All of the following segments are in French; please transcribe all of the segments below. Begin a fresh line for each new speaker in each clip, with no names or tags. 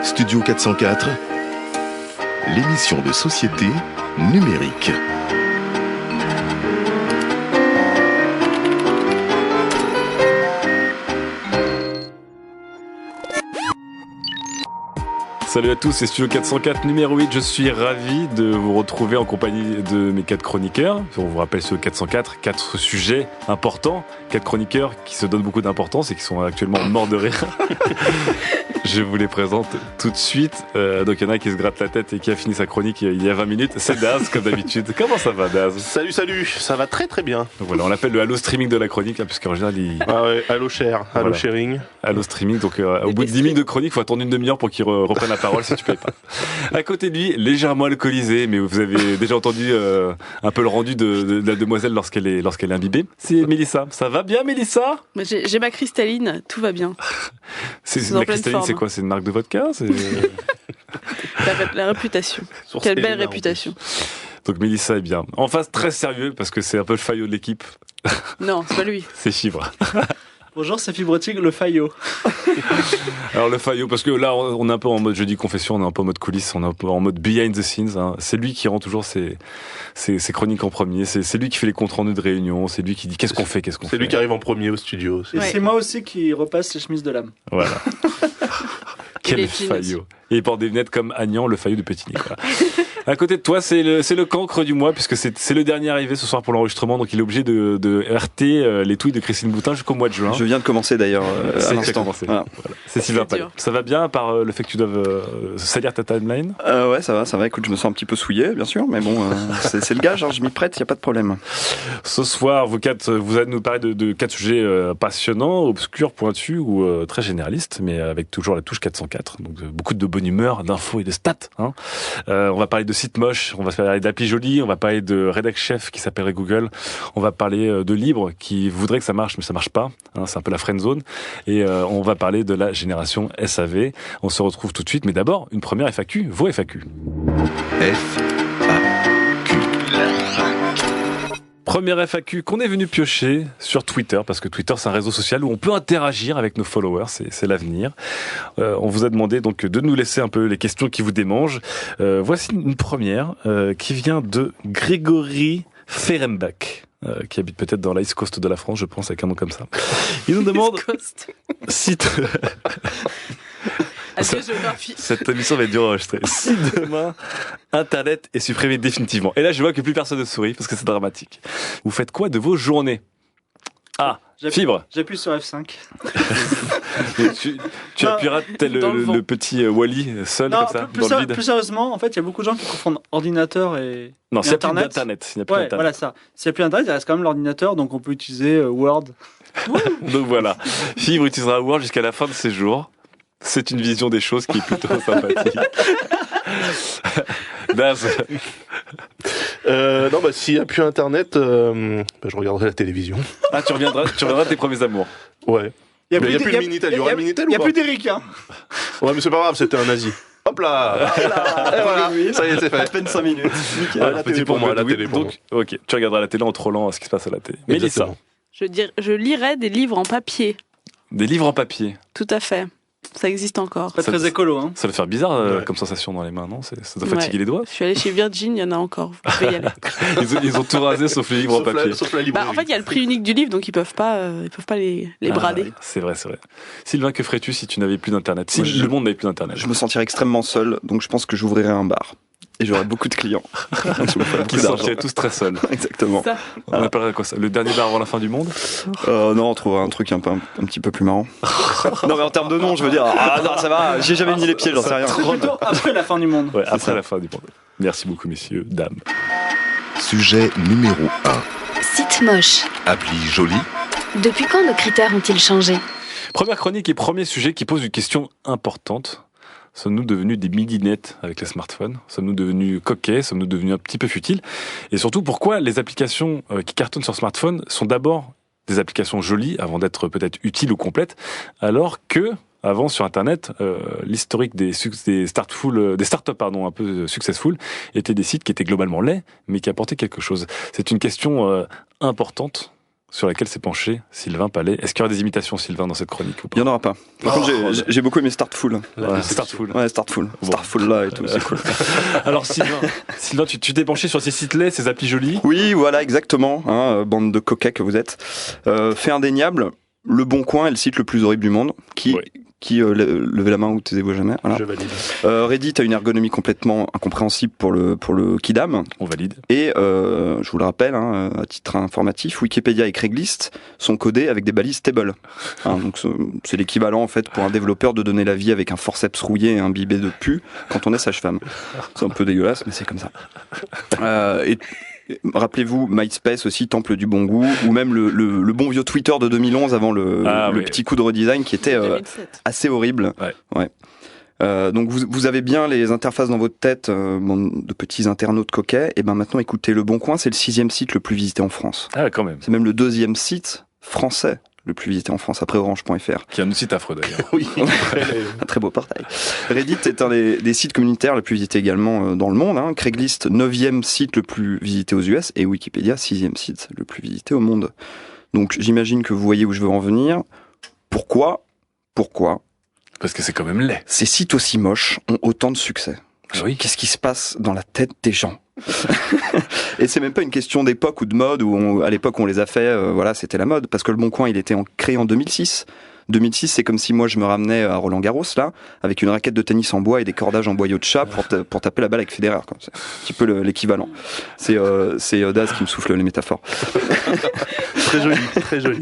Studio 404, l'émission de société numérique.
Salut à tous, c'est Studio 404 numéro 8. Je suis ravi de vous retrouver en compagnie de mes 4 chroniqueurs. On vous rappelle Studio 404, 4 sujets importants, 4 chroniqueurs qui se donnent beaucoup d'importance et qui sont actuellement morts de rire. Je vous les présente tout de suite. Donc il y en a un qui se gratte la tête et qui a fini sa chronique il y a 20 minutes. C'est Daz, comme d'habitude. Comment ça va, Daz ?
Salut, ça va très très bien.
Donc voilà, on l'appelle le Halo Streaming de la chronique, puisqu'en général,
Ah ouais, Halo Share, Halo Sharing.
Halo Streaming, donc au bout de 10 minutes de chronique, il faut attendre une demi-heure pour qu'il reprenne la parole si tu payes pas. À côté de lui, légèrement alcoolisé, mais vous avez déjà entendu un peu le rendu de la demoiselle lorsqu'elle est imbibée. C'est Mélissa. Ça va bien, Mélissa ?
J'ai ma cristalline, tout va bien.
La cristalline, c'est quoi ? C'est une marque de vodka ?
La réputation. Quelle belle réputation.
Donc Mélissa est bien. En face, très sérieux, parce que c'est un peu le faillot de l'équipe.
Non, c'est pas lui.
C'est Fibre.
Bonjour, c'est Fibrotique, le faillot.
Alors le faillot, parce que là, on est un peu en mode jeudi confession, on est un peu en mode coulisses, on est un peu en mode behind the scenes. Hein. C'est lui qui rend toujours ses chroniques en premier, c'est lui qui fait les comptes rendus de réunion, c'est lui qui dit qu'est-ce qu'on fait.
C'est lui qui arrive en premier au studio.
Et c'est moi aussi qui repasse les chemises de l'âme.
Voilà. Quel faillot. Et il porte des lunettes comme Agnan, le faillot de Pétigny. À côté de toi, c'est le cancre du mois, puisque c'est le dernier arrivé ce soir pour l'enregistrement, donc il est obligé de RT les tweets de Christine Boutin jusqu'au mois de juin.
Je viens de commencer d'ailleurs à l'instant.
Voilà. C'est Sylvain Palais. Ça va bien, par le fait que tu doives salir ta timeline ?
Ouais, ça va. Écoute, je me sens un petit peu souillé, bien sûr, mais bon, c'est le gage, hein, je m'y prête, il n'y a pas de problème.
Ce soir, vous allez nous parler de 4 sujets passionnants, obscurs, pointus ou très généralistes, mais avec toujours la touche 404. Donc beaucoup de bonne humeur, d'infos et de stats. Hein. On va parler de sites moches, on va parler d'applis jolies, on va parler de rédac chef qui s'appellerait Google, on va parler de livres qui voudraient que ça marche mais ça marche pas, hein, c'est un peu la friend zone, et on va parler de la génération SAV. On se retrouve tout de suite, mais d'abord une première FAQ, vos FAQ. Première FAQ qu'on est venu piocher sur Twitter, parce que Twitter c'est un réseau social où on peut interagir avec nos followers, c'est l'avenir. On vous a demandé donc de nous laisser un peu les questions qui vous démangent. Voici une première qui vient de Grégory Ferembach. Qui habite peut-être dans l'East Coast de la France, je pense, avec un nom comme ça. Il nous demande si... Cette émission va être dure à enregistrer. Si demain, Internet est supprimé définitivement. Et là, je vois que plus personne ne sourit parce que c'est dramatique. Vous faites quoi de vos journées ? Ah, Fibre.
J'appuie sur F5.
tu appuieras tel le petit Wally seul comme ça, dans le vide.
Plus sérieusement, en fait, il y a beaucoup de gens qui confondent ordinateur et
non, s'il n'y a plus
Internet.
d'Internet. S'il n'y a plus
Internet. Voilà ça. S'il n'y a plus Internet, il reste quand même l'ordinateur, donc on peut utiliser Word.
Donc voilà. Fibre utilisera Word jusqu'à la fin de ses jours. C'est une vision des choses qui est plutôt sympathique. Daz.
Non, s'il n'y a plus Internet, je regarderai la télévision.
Ah, tu reviendras tes premiers amours.
Ouais. Il n'y a plus de Minitel. Il y aura Minitel ou pas ?
Il n'y a plus d'Eric, hein.
Ouais, mais c'est pas grave, c'était un nazi. Hop là. Et voilà, ça y est, c'est fait.
À peine 5 minutes.
La télé pour moi, la télé pour moi.
Donc, ok, tu regarderas la télé en trollant ce qui se passe à la télé. Mélissa.
Je lirai des livres en papier.
Des livres en papier.
Tout à fait. Ça existe encore.
Pas très écolo, hein.
Ça doit faire bizarre comme sensation dans les mains, non ? Ça doit fatiguer les doigts.
Je suis allée chez Virgin, il y en a encore. Vous pouvez y aller.
Ils ont tout rasé sauf les livres en papier.
Sauf la librairie.
En fait, il y a le prix unique du livre, donc ils peuvent pas les brader.
Ouais, c'est vrai. Sylvain, que ferais-tu si tu n'avais plus d'internet ? Si le monde n'avait plus d'internet ?
Je me sentirais extrêmement seul, donc je pense que j'ouvrirais un bar. Et j'aurais beaucoup de clients.
Qui sortiraient tous très seuls.
Exactement.
Ça.
On appellerait quoi ça ? Le dernier bar avant la fin du monde ?
Non, on trouverait un truc un petit peu plus marrant. Non, mais en termes de nom, je veux dire, non, ça va, j'ai jamais mis les pieds, j'en sais rien.
C'est plutôt après la fin du monde.
Ouais, après la fin du monde. Merci beaucoup, messieurs, dames.
Sujet numéro 1.
Site moche.
Appli jolie.
Depuis quand nos critères ont-ils changé ?
Première chronique et premier sujet qui pose une question importante. Sommes-nous devenus des midinettes avec les smartphones ? Sommes-nous devenus coquets ? Sommes-nous devenus un petit peu futiles ? Et surtout, pourquoi les applications qui cartonnent sur smartphone sont d'abord des applications jolies avant d'être peut-être utiles ou complètes, alors que avant sur Internet, l'historique des startups un peu successful étaient des sites qui étaient globalement laids, mais qui apportaient quelque chose. C'est une question importante. sur laquelle s'est penché Sylvain Palais. Est-ce qu'il y aura des imitations, Sylvain, dans cette chronique ou
Il n'y
pas?
en aura pas. Par contre, j'ai beaucoup aimé Startful.
Startful.
Ouais, Startful.
Bon.
Startful là et tout, c'est cool.
Alors Sylvain, tu t'es penché sur ces sites-là, ces applis jolies?
Oui, voilà, exactement. Bande de coquets que vous êtes. Fait indéniable, Le Bon Coin est le site le plus horrible du monde. Levez la main ou taisez-vous jamais. Voilà.
Je valide.
Reddit a une ergonomie complètement incompréhensible pour le Kidam.
On valide.
Et je vous le rappelle, à titre informatif, Wikipédia et Craigslist sont codés avec des balises stable. Donc c'est l'équivalent en fait pour un développeur de donner la vie avec un forceps rouillé et imbibé de pu quand on est sage-femme. C'est un peu dégueulasse, mais c'est comme ça. Rappelez-vous MySpace aussi, temple du bon goût, ou même le bon vieux Twitter de 2011 avant le petit coup de redesign qui était
2007.
assez horrible. Ouais. Donc vous avez bien les interfaces dans votre tête, de petits internautes coquets. Et ben maintenant écoutez, Le Bon Coin, c'est le 6e site le plus visité en France.
Ah, quand même.
C'est même le 2e site français le plus visité en France, après orange.fr.
Qui est un site affreux d'ailleurs.
Oui.
Un très beau portail. Reddit est un des sites communautaires le plus visité également dans le monde. Craigslist, 9e site le plus visité aux US, et Wikipédia, 6e site le plus visité au monde. Donc j'imagine que vous voyez où je veux en venir. Pourquoi
Parce que c'est quand même laid.
ces sites aussi moches ont autant de succès?
Oui.
Qu'est-ce qui se passe dans la tête des gens? Et c'est même pas une question d'époque ou de mode, où à l'époque on les a fait, c'était la mode, parce que Le Bon Coin il était créé en 2006. 2006, c'est comme si moi je me ramenais à Roland Garros là, avec une raquette de tennis en bois et des cordages en boyau de chat pour taper la balle avec Federer. Quoi. C'est un petit peu l'équivalent. C'est Daz qui me souffle les métaphores.
Très joli, très joli.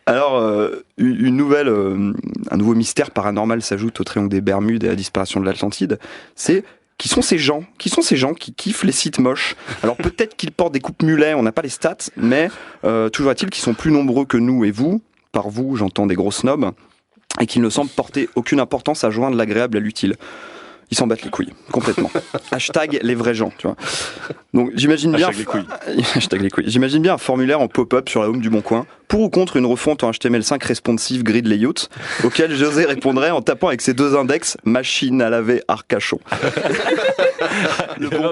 Alors, un nouveau mystère paranormal s'ajoute au triangle des Bermudes et à la disparition de l'Atlantide. C'est qui sont ces gens qui kiffent les sites moches? Alors peut-être qu'ils portent des coupes mulets, on n'a pas les stats, mais toujours est-il qu'ils sont plus nombreux que nous et vous. Par vous, j'entends des gros snobs, et qu'ils ne semblent porter aucune importance à joindre l'agréable à l'utile. Ils s'en battent les couilles, complètement. Hashtag les vrais gens, tu vois. Donc j'imagine bien...
Hashtag les couilles.
Hashtag les couilles. J'imagine bien un formulaire en pop-up sur la home du Bon Coin, pour ou contre une refonte en HTML5 responsive grid layout, auquel José répondrait en tapant avec ses 2 index « machine à laver Arcachon ». Le Bon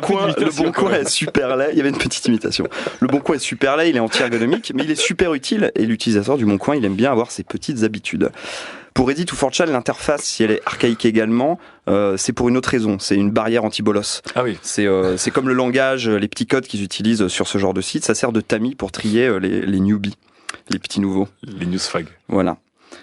Coin est super laid. Il y avait une petite imitation. Le Bon Coin est super laid, il est anti-ergonomique, mais il est super utile, et l'utilisateur du Bon Coin, il aime bien avoir ses petites habitudes. Pour Reddit ou 4chan, l'interface, si elle est archaïque également, c'est pour une autre raison. C'est une barrière anti-bolos.
Ah oui.
C'est comme le langage, les petits codes qu'ils utilisent sur ce genre de site. Ça sert de tamis pour trier les newbies, les petits nouveaux.
Les newsfag.
Voilà.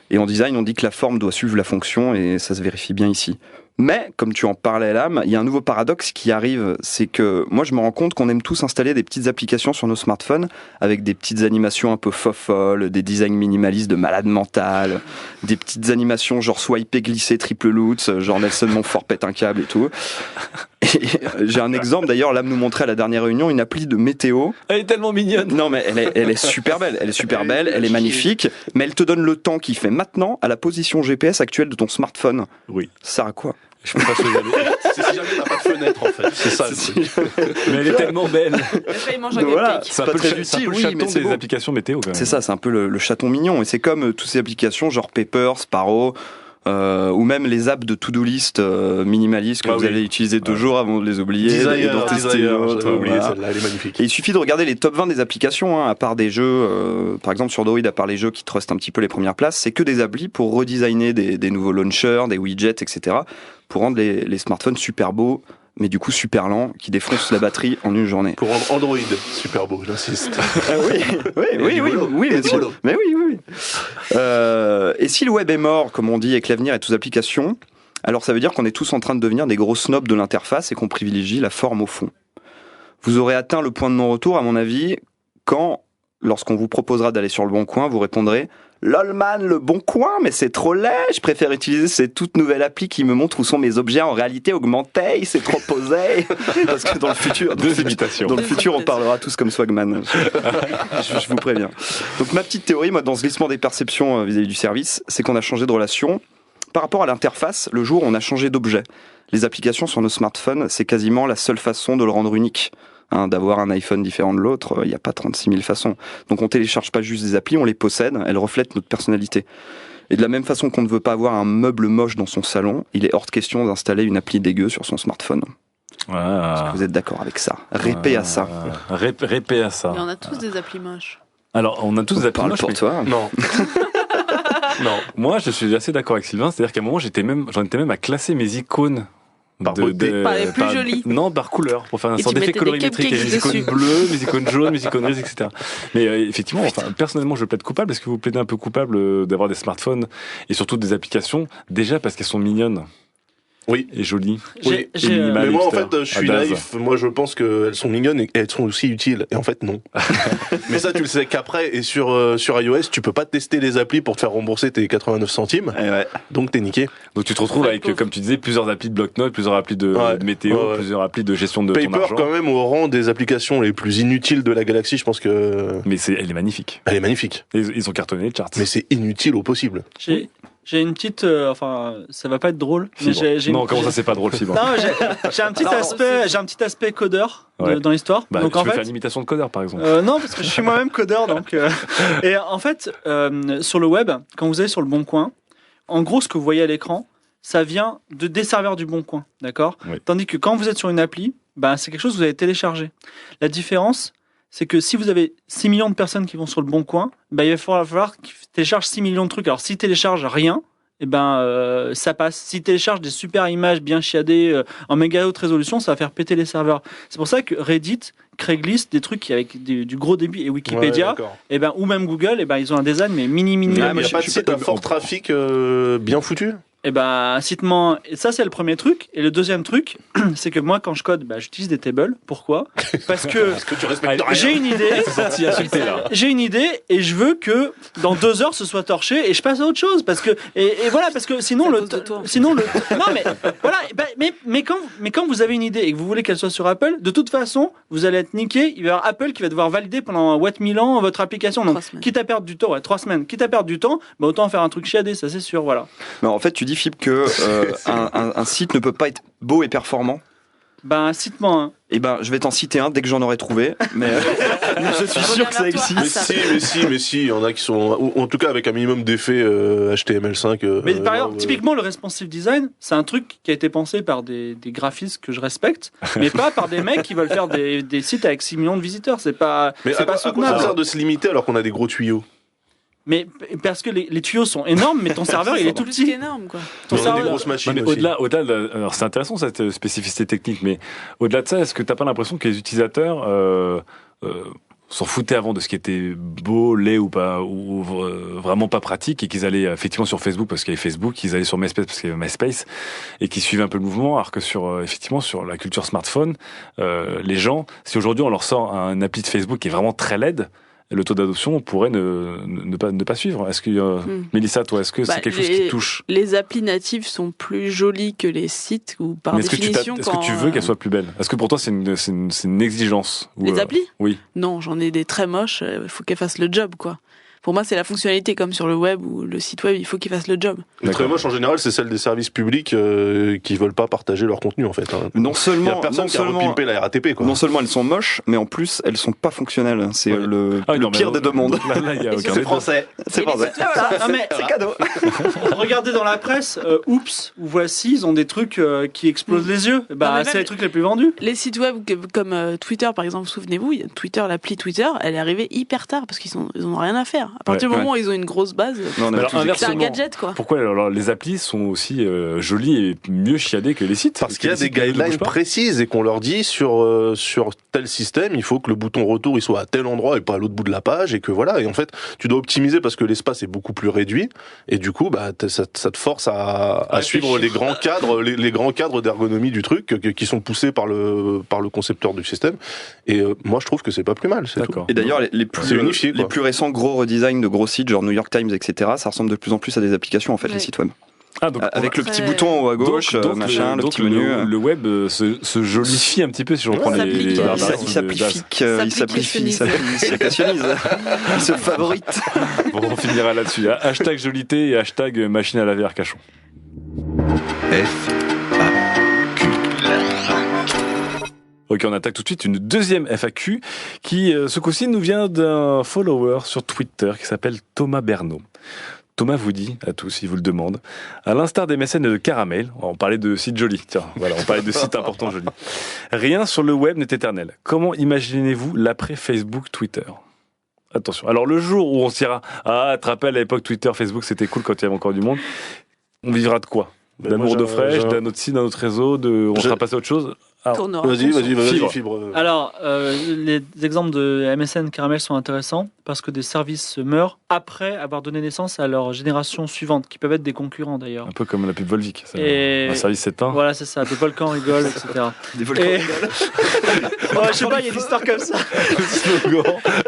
Et en design, on dit que la forme doit suivre la fonction, et ça se vérifie bien ici. Mais, comme tu en parlais, Lame, il y a un nouveau paradoxe qui arrive, c'est que moi je me rends compte qu'on aime tous installer des petites applications sur nos smartphones avec des petites animations un peu fofolles, des designs minimalistes de malade mental, des petites animations genre swiper, glisser, triple loot, genre Nelson Montfort pète un câble et tout. Et j'ai un exemple d'ailleurs, Lame nous montrait à la dernière réunion une appli de météo.
Elle est tellement mignonne.
Non mais elle est super belle, elle est magnifique, mais elle te donne le temps qu'il fait maintenant à la position GPS actuelle de ton smartphone.
Oui.
Ça sert à quoi?
Je peux pas se regarder.
C'est si jamais t'as pas de fenêtre, en fait. C'est ça. le truc.
Mais elle est tellement belle.
Après, il mange un
Donc voilà.
cupcake.
C'est un
pas
peu
très
le, c'est un
utile,
peu le
oui,
chaton
mais c'est
des
beau.
applications météo quand même.
C'est ça, c'est un peu le chaton mignon. Et c'est comme toutes ces applications genre Paper, Sparrow, ou même les apps de to-do list minimalistes que
Ah
vous
oui.
allez utiliser 2 jours avant de les oublier et d'en tester une autre.
J'avais oublié
Voilà.
celle-là, elle est magnifique.
Et il suffit de regarder les top 20 des applications, à part des jeux, par exemple sur Android, à part les jeux qui trustent un petit peu les premières places, c'est que des applis pour redesigner des nouveaux launchers, des widgets, etc. pour rendre les smartphones super beaux, mais du coup super lents, qui défoncent la batterie en une journée.
Pour rendre Android super beau, j'insiste.
Oui,
Et du
monsieur.
boulot.
Mais oui. Et si le web est mort, comme on dit, et que l'avenir est aux applications, alors ça veut dire qu'on est tous en train de devenir des gros snobs de l'interface et qu'on privilégie la forme au fond. Vous aurez atteint le point de non-retour, à mon avis, quand, lorsqu'on vous proposera d'aller sur Le Bon Coin, vous répondrez « Lol man, Le Bon Coin, mais c'est trop laid, je préfère utiliser cette toute nouvelle appli qui me montre où sont mes objets en réalité augmentée, c'est trop posé. » Parce que dans le futur...
Deux imitations.
Dans le futur, on parlera tous comme Swagman. Je vous préviens. Donc ma petite théorie, moi, dans ce glissement des perceptions vis-à-vis du service, c'est qu'on a changé de relation. Par rapport à l'interface, le jour où on a changé d'objet. Les applications sur nos smartphones, c'est quasiment la seule façon de le rendre unique. D'avoir un iPhone différent de l'autre, il n'y a pas 36 000 façons. Donc on télécharge pas juste des applis, on les possède, elles reflètent notre personnalité. Et de la même façon qu'on ne veut pas avoir un meuble moche dans son salon, il est hors de question d'installer une appli dégueu sur son smartphone. Est-ce que vous êtes d'accord avec ça? Répé à ça.
Répé à ça.
Et on a tous des applis moches.
Alors, on a tous des applis
Parle
moches,
pour
mais
toi.
Non. Non.
moi, je suis assez d'accord avec Sylvain. C'est-à-dire qu'à un moment, j'en étais même à classer mes icônes.
Par beauté.
Par les plus jolies.
Non, par couleur, pour faire un
Et
sorte
tu
d'effet
mettais des
colorimétrique.
cupcakes
Les icônes
dessus.
bleues, mes icônes jaunes, mes icônes grises, etc. Mais effectivement, personnellement, je plaide coupable. Est-ce que vous plaidez un peu coupable d'avoir des smartphones et surtout des applications, déjà parce qu'elles sont mignonnes
Oui.
et jolies?
Oui.
Et minimales,
Mais moi, en
hipster,
fait, je suis
à base.
naïf. Moi, je pense qu'elles sont mignonnes et elles sont aussi utiles. Et en fait, non. Mais ça, tu le sais qu'après. Et sur iOS, tu peux pas tester les applis pour te faire rembourser tes 89 centimes.
Eh ouais.
Donc, t'es niqué.
Donc tu te retrouves avec,
pauvre.
comme tu disais, plusieurs applis de bloc-notes, plusieurs applis de
Ouais.
météo,
Ouais.
plusieurs applis de gestion de ton
Paper,
argent.
quand même, au rang des applications les plus inutiles de la galaxie, je pense que
Mais elle est magnifique.
elle est magnifique.
Et ils ont cartonné les charts.
Mais c'est inutile au possible.
J'ai une petite, enfin, ça va pas être drôle, mais
Fibre.
j'ai
Non,
une-
comment ça, c'est pas drôle, Fibre?
Non, j'ai un petit aspect, j'ai un petit aspect codeur
Ouais.
dans l'histoire.
Bah,
Donc
tu
en
peux
fait,
faire l'imitation de codeur, par exemple.
non, parce que je suis moi-même codeur, donc. Et en fait, sur le web, quand vous allez sur le Bon Coin, en gros, ce que vous voyez à l'écran, ça vient des serveurs du Bon Coin, d'accord.
Oui.
Tandis que quand vous êtes sur une appli, ben c'est quelque chose que vous avez téléchargé. La différence, c'est que si vous avez 6 millions de personnes qui vont sur le Bon Coin, ben il va falloir qu'ils téléchargent 6 millions de trucs. Alors s'ils téléchargent rien, eh ben ça passe. S'ils téléchargent des super images bien chiadées en méga haute résolution, ça va faire péter les serveurs. C'est pour ça que Reddit, Craigslist, des trucs avec du gros débit et Wikipédia,
Ouais, d'accord.
eh ben, ou même Google, eh ben, ils ont un design mais mini.
Mais il n'y
moi,
a
je
pas de
suis
site
pas-
à fort trafic bien foutu.
Eh ben, citement, et ça c'est le premier truc. Et le deuxième truc, c'est que moi quand je code, bah, j'utilise des tables. Pourquoi? Parce que
Parce que tu respectes rien.
j'ai une idée.
C'est sorti insulté, là.
J'ai une idée et je veux que dans 2 heures ce soit torché et je passe à autre chose parce que et voilà parce que sinon
C'est à
le
cause de toi.
sinon le non mais voilà mais quand vous avez une idée et que vous voulez qu'elle soit sur Apple, de toute façon vous allez être niqué. Il va y avoir Apple qui va devoir valider pendant what 1000 ans votre application. Donc
3 semaines.
quitte à perdre du temps, 3 semaines, quitte à perdre du temps, bah autant faire un truc chiadé, ça c'est sûr, voilà.
Mais en fait, tu dis, Philippe, que un site ne peut pas être beau et performant.
Ben cite-moi un.
Eh ben, je vais t'en citer un dès que j'en aurai trouvé. Mais je suis sûr que ça existe.
Mais si, il y en a qui sont, ou en tout cas avec un minimum d'effets HTML5.
Mais par exemple, typiquement, le responsive design, c'est un truc qui a été pensé par des graphistes que je respecte, mais pas par des mecs qui veulent faire des sites avec 6 millions de visiteurs. C'est pas,
Mais
c'est
à
pas
quoi ça
soutenable.
sert de se limiter alors qu'on a des gros tuyaux?
Mais parce que les tuyaux sont énormes, mais ton serveur, il est tout
Plus
petit.
qu'énorme, quoi.
Ton
On a des
serveur,
grosses
Non,
machines
mais
aussi.
au-delà alors c'est intéressant cette spécificité technique, mais au-delà de ça, est-ce que t'as pas l'impression que les utilisateurs s'en foutaient avant de ce qui était beau, laid ou pas, ou vraiment pas pratique, et qu'ils allaient effectivement sur Facebook parce qu'il y avait Facebook, qu'ils allaient sur MySpace parce qu'il y avait MySpace, et qu'ils suivaient un peu le mouvement, alors que sur effectivement sur la culture smartphone, les gens, si aujourd'hui on leur sort un appli de Facebook qui est vraiment très laid, le taux d'adoption pourrait ne pas suivre. Est-ce que Mélissa, toi, est-ce que
Bah,
c'est quelque chose qui te touche?
Les applis natives sont plus jolies que les sites ou par
Mais est-ce que
définition.
est-ce que tu veux qu'elles soient plus belles? Est-ce que pour toi c'est une exigence? Ou,
Les applis?
Oui.
Non, j'en ai des très moches. Il faut qu'elles fassent le job, quoi. Pour moi, c'est la fonctionnalité comme sur le web ou le site web. Il faut qu'ils fassent le job.
Les très moches en général, c'est celle des services publics qui veulent pas partager leur contenu en fait. Hein.
Non
Il y a
seulement,
personne qui a repimpé la RATP quoi.
non seulement elles sont moches, mais en plus elles sont pas fonctionnelles. C'est
Ouais.
le
Ah, non, mais
pire des deux mondes.
Là, il y a
Et
aucun
sur-
débat.
français. C'est
Et les
français.
sites web,
non, mais
C'est cadeau.
regardez dans la presse, oups, ou voici, ils ont des trucs qui explosent les yeux. Bah,
Non, mais
c'est
même-
les trucs les plus vendus.
Les sites web comme Twitter, par exemple, souvenez-vous, il y a Twitter, l'appli Twitter, elle est arrivée hyper tard parce qu'ils ont rien à faire. À partir
Ouais,
du moment où ils ont une grosse base,
Non, on a
Alors,
tous
inverse-
c'est un
Absolument.
gadget, quoi.
Pourquoi alors les applis sont aussi jolies et mieux chiadées que les sites?
Parce qu'il y a
les
des
sites ne bougent
guidelines
pas.
précises et qu'on leur dit sur tel système, il faut que le bouton retour il soit à tel endroit et pas à l'autre bout de la page et que voilà. Et en fait, tu dois optimiser parce que l'espace est beaucoup plus réduit et du coup, bah ça te force à suivre les grands cadres, les grands cadres d'ergonomie du truc qui sont poussés par le concepteur du système. Et moi, je trouve que c'est pas plus mal. C'est tout.
D'accord.
Et d'ailleurs, les
C'est unifié, quoi.
plus récents gros redesign de gros sites, genre New York Times, etc., ça ressemble de plus en plus à des applications, en fait,
Ouais.
les sites web.
Ah, donc,
Avec le petit
Ouais.
bouton en haut à gauche, machin, le petit menu.
le web se jolifie un petit peu si je reprends
Ouais,
les
ça
barbaraismes
Il
de
s'applifie,
Daz.
il s'applifie, il se favorite.
Bon, on finira là-dessus. Hashtag jolité et hashtag machine à laver Arcachon. Ok, on attaque tout de suite une deuxième FAQ qui, ce coup-ci, nous vient d'un follower sur Twitter qui s'appelle Thomas Bernot. Thomas vous dit, à tous, il vous le demande, à l'instar des mécènes de Caramel, on parlait de sites jolis, tiens, voilà, on parlait de sites importants jolis. Rien sur le web n'est éternel. Comment imaginez-vous l'après Facebook, Twitter ? Attention. Alors le jour où on se dira, tu te rappelles à l'époque Twitter, Facebook, c'était cool quand il y avait encore du monde. On vivra de quoi? D'amour d'eau fraîche, d'un autre site, d'un autre réseau, on sera passé à autre chose.
Tournera.
Vas-y, Fibre.
Alors, les exemples de MSN Caramel sont intéressants parce que des services meurent après avoir donné naissance à leur génération suivante, qui peuvent être des concurrents d'ailleurs.
Un peu comme la pub Volvic.
Et
un service s'éteint.
Voilà, c'est ça. Des volcans rigolent, etc.
Des volcans rigolent.
Je sais pas, il y a des histoires comme ça.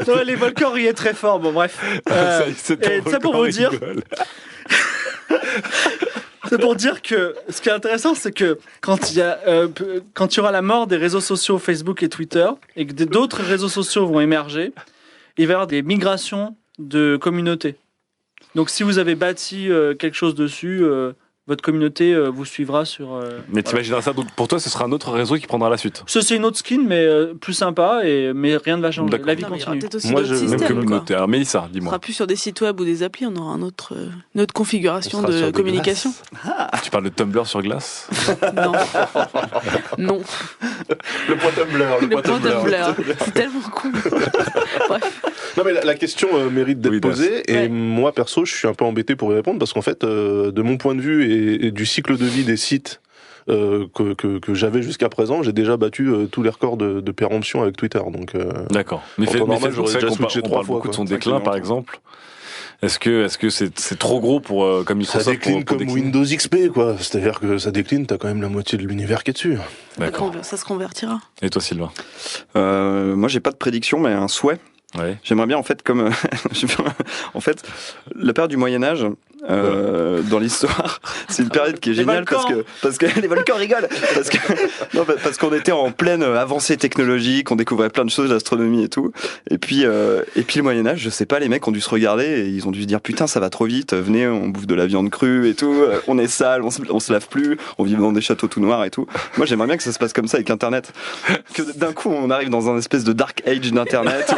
Non, les volcans riaient très fort. Bon, bref. Et ça pour vous dire. C'est pour dire que ce qui est intéressant, c'est que quand il y aura la mort des réseaux sociaux Facebook et Twitter, et que d'autres réseaux sociaux vont émerger, il va y avoir des migrations de communautés. Donc si vous avez bâti quelque chose dessus, votre communauté vous suivra sur...
Mais t'imagineras ça, donc pour toi, ce sera un autre réseau qui prendra la suite.
Ça, c'est une autre skin, mais plus sympa, mais rien ne va changer.
D'accord.
La vie
Non, mais il y aura
continue.
peut-être aussi
Moi,
d'autres
je-
Même
systèmes.
communauté.
Quoi.
Alors Mélissa,
On
dis-moi.
sera plus sur des sites web ou des applis, on aura une autre configuration
On sera sur
de
des
communication.
Tu parles de Tumblr sur glace?
Non. Non.
Le point Tumblr.
Le point Tumblr. C'est tellement con. Bref.
Non mais la question mérite d'être
Oui,
posée et
Ouais.
moi perso je suis un peu embêté pour y répondre parce qu'en fait de mon point de vue et du cycle de vie des sites que j'avais jusqu'à présent, j'ai déjà battu tous les records de péremption avec Twitter. Donc
D'accord. Mais
En temps normal,
Facebook,
j'aurais
c'est vrai
déjà
qu'on
switché
on
3
parle
fois,
beaucoup de
quoi.
son déclin, par exemple. Est-ce que c'est trop gros pour comme
ça
Microsoft
décline
pour
comme
décliner
Windows XP quoi. C'est-à-dire que ça décline, t'as quand même la moitié de l'univers qui est dessus.
D'accord.
Ça se convertira.
Et toi, Sylvain?
Moi, j'ai pas de prédiction, mais un souhait.
Ouais.
J'aimerais bien, en fait, en fait, la période du Moyen-Âge, dans l'histoire, c'est une période qui est
Les
géniale
volcans.
parce que les volcans rigolent. Parce qu'on était en pleine avancée technologique, on découvrait plein de choses, l'astronomie et tout. Et puis le Moyen-Âge, je sais pas, les mecs ont dû se regarder et ils ont dû se dire putain, ça va trop vite, venez, on bouffe de la viande crue et tout, on est sale, on se lave plus, on vit dans des châteaux tout noirs et tout. Moi, j'aimerais bien que ça se passe comme ça avec Internet. Que d'un coup, on arrive dans un espèce de dark age d'Internet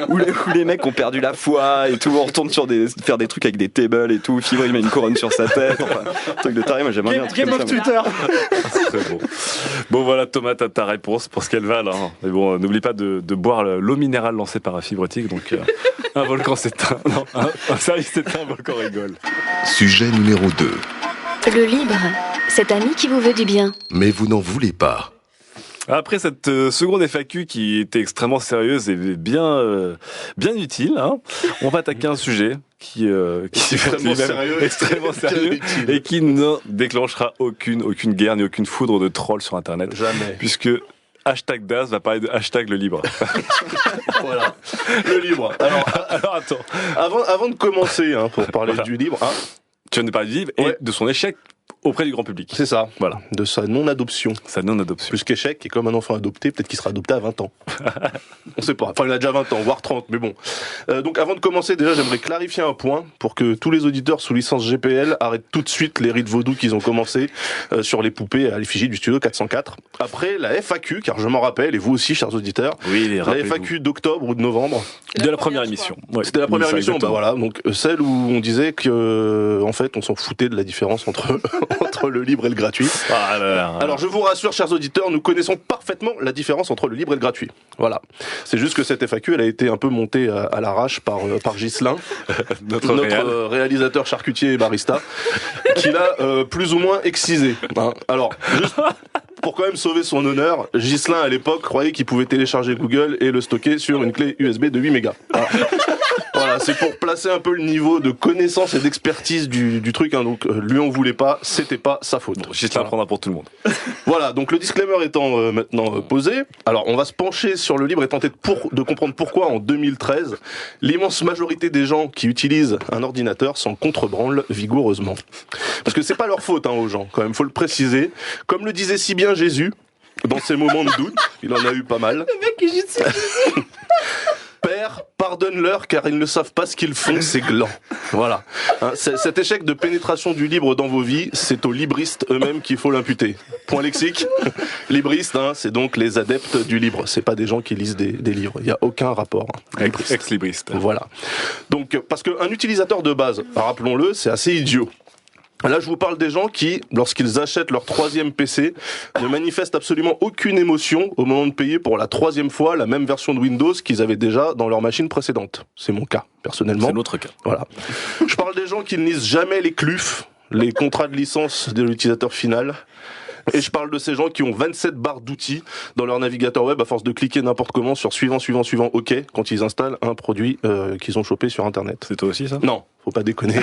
où les mecs ont perdu la foi et tout, on retourne faire des trucs avec des tables et tout, Fibre il met une couronne sur sa tête, enfin, un truc de taré, moi j'aimerais bien un truc
Game
comme
of
ça, moi.
Twitter.
Très bon. Bon, voilà, Thomas, t'as ta réponse pour ce qu'elle va, là. Mais bon, n'oublie pas de boire l'eau minérale lancée par la fibrotique. Donc, un volcan s'éteint. Non, un service s'éteint, un volcan rigole.
Sujet numéro 2.
Le libre, cet ami qui vous veut du bien.
Mais vous n'en voulez pas.
Après cette seconde FAQ qui était extrêmement sérieuse et bien utile, hein, on va attaquer un sujet qui
Extrêmement sérieux.
extrêmement sérieux et qui ne déclenchera aucune guerre ni aucune foudre de trolls sur Internet.
Jamais.
Puisque hashtag DAS va parler de hashtag le libre.
Voilà. Le libre.
Alors attends,
Avant de commencer pour parler
Voilà.
du libre,
tu viens de parler du livre et
Ouais.
de son échec auprès du grand public.
c'est ça.
Voilà,
De sa non-adoption.
sa non-adoption.
Plus qu'échec, et comme un enfant adopté, peut-être qu'il sera adopté à 20 ans. On sait pas. Enfin, il a déjà 20 ans, voire 30, mais bon. Donc, avant de commencer, déjà, j'aimerais clarifier un point pour que tous les auditeurs sous licence GPL arrêtent tout de suite les rites vaudou qu'ils ont commencé sur les poupées à l'effigie du studio 404. Après, la FAQ, car je m'en rappelle, et vous aussi, chers auditeurs,
Oui, les
la
rappelez-vous.
FAQ d'octobre ou de novembre.
de la première émission. Ouais.
C'était la première
Ça,
émission, bah
exactement.
voilà. Donc, celle où on disait que, en fait, on s'en foutait de la différence entre, entre le libre et le gratuit.
Ah là là.
Alors je vous rassure, chers auditeurs, nous connaissons parfaitement la différence entre le libre et le gratuit. Voilà. C'est juste que cette FAQ, elle a été un peu montée à l'arrache par Ghislain,
notre réal.
réalisateur charcutier et barista, qui l'a plus ou moins excisé. Hein. Alors, juste pour quand même sauver son honneur, Ghislain à l'époque croyait qu'il pouvait télécharger Google et le stocker sur une clé USB de 8 mégas. Voilà, c'est pour placer un peu le niveau de connaissance et d'expertise du truc. Hein. Donc, lui on voulait pas, c'était pas sa faute.
Juste à prendre pour tout le monde.
Voilà, donc le disclaimer étant maintenant posé, alors on va se pencher sur le libre et tenter de comprendre pourquoi en 2013, l'immense majorité des gens qui utilisent un ordinateur s'en contrebranlent vigoureusement. Parce que c'est pas leur faute aux gens, quand même, faut le préciser. Comme le disait si bien Jésus, dans ses moments de doute, il en a eu pas mal.
Le mec qui joue dessus.
Père, pardonne-leur car ils ne savent pas ce qu'ils font, ces glands. Voilà. Hein, cet échec de pénétration du libre dans vos vies, c'est aux libristes eux-mêmes qu'il faut l'imputer. Point lexique. Libristes, c'est donc les adeptes du libre. C'est pas des gens qui lisent des livres. Il y a aucun rapport.
Ex-libriste.
Voilà. Donc, parce qu'un utilisateur de base, rappelons-le, c'est assez idiot. Là, je vous parle des gens qui, lorsqu'ils achètent leur 3e PC, ne manifestent absolument aucune émotion au moment de payer pour la 3e fois la même version de Windows qu'ils avaient déjà dans leur machine précédente. C'est mon cas, personnellement.
C'est notre cas.
Voilà. Je parle des gens qui ne lisent jamais les CLUF, les contrats de licence de l'utilisateur final. Et je parle de ces gens qui ont 27 barres d'outils dans leur navigateur web à force de cliquer n'importe comment sur suivant, OK quand ils installent un produit qu'ils ont chopé sur Internet.
C'est toi aussi, ça?
Non, faut pas déconner.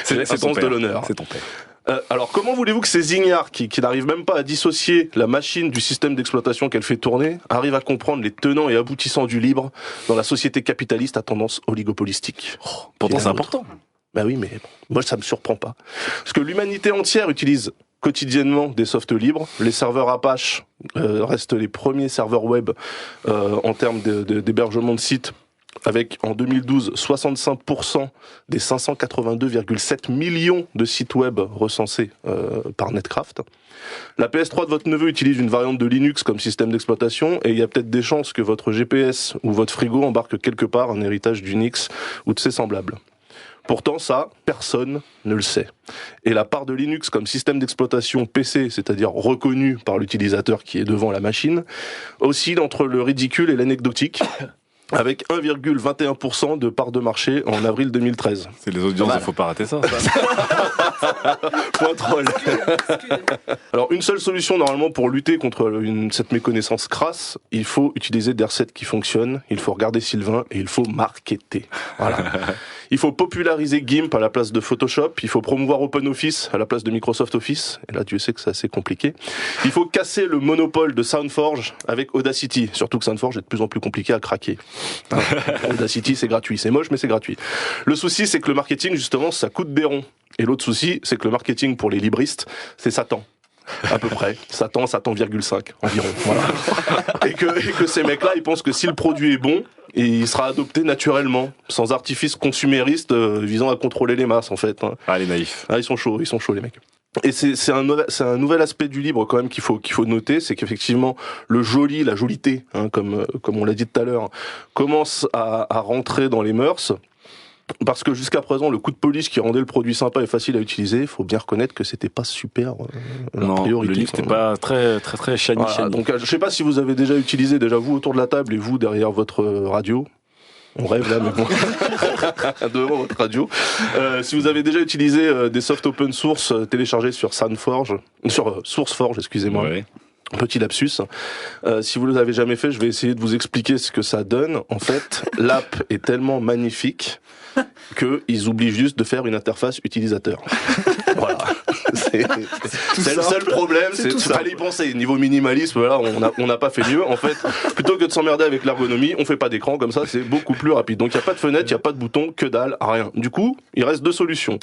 C'est un sens de l'honneur.
C'est ton père.
Alors, comment voulez-vous que ces ignares, qui n'arrivent même pas à dissocier la machine du système d'exploitation qu'elle fait tourner, arrivent à comprendre les tenants et aboutissants du libre dans la société capitaliste à tendance oligopolistique?
Pourtant, c'est important.
Bah oui, mais moi, ça me surprend pas. Parce que l'humanité entière utilise quotidiennement des softs libres. Les serveurs Apache restent les premiers serveurs web en termes d'hébergement de sites, avec en 2012 65% des 582,7 millions de sites web recensés par Netcraft. La PS3 de votre neveu utilise une variante de Linux comme système d'exploitation, et il y a peut-être des chances que votre GPS ou votre frigo embarque quelque part un héritage d'Unix ou de ses semblables. Pourtant, ça, personne ne le sait. Et la part de Linux comme système d'exploitation PC, c'est-à-dire reconnu par l'utilisateur qui est devant la machine, oscille entre le ridicule et l'anecdotique, avec 1,21% de part de marché en avril 2013.
C'est les audiences, il faut pas rater ça.
Point troll. Alors, une seule solution normalement pour lutter contre cette méconnaissance crasse, il faut utiliser des recettes qui fonctionnent, il faut regarder Sylvain et il faut marketer. Voilà. Il faut populariser GIMP à la place de Photoshop, il faut promouvoir OpenOffice à la place de Microsoft Office, et là Dieu sait que c'est assez compliqué. Il faut casser le monopole de SoundForge avec Audacity, surtout que SoundForge est de plus en plus compliqué à craquer. Audacity c'est gratuit, c'est moche mais c'est gratuit. Le souci c'est que le marketing justement ça coûte des ronds, et l'autre souci c'est que le marketing pour les libristes c'est Satan. À peu près, Satan 0,5 environ. Voilà. Et que ces mecs-là, ils pensent que si le produit est bon, il sera adopté naturellement, sans artifice consumériste visant à contrôler les masses en fait.
Ah, les naïfs.
Ah, ils sont chauds les mecs. Et c'est un nouvel aspect du libre quand même qu'il faut noter, c'est qu'effectivement la jollité, comme on l'a dit tout à l'heure, commence à rentrer dans les mœurs. Parce que jusqu'à présent, le coup de polish qui rendait le produit sympa et facile à utiliser, il faut bien reconnaître que c'était pas super la priorité.
Le livre c'était pas très shiny.
Voilà, donc je sais pas si vous avez déjà utilisé, vous autour de la table et vous derrière votre radio. On rêve là, mais bon. Devant votre radio. Si vous avez déjà utilisé des softs open source téléchargés sur SourceForge, excusez-moi. Ouais. Petit lapsus. Si vous ne l'avez jamais fait, je vais essayer de vous expliquer ce que ça donne. En fait, l'app est tellement magnifique qu'ils oublient juste de faire une interface utilisateur. Voilà. C'est le seul problème, c'est fallait y penser. Niveau minimalisme, là, on n'a pas fait mieux. En fait, plutôt que de s'emmerder avec l'ergonomie, on fait pas d'écran, comme ça, c'est beaucoup plus rapide. Donc, il n'y a pas de fenêtre, il n'y a pas de bouton, que dalle, rien. Du coup, il reste deux solutions.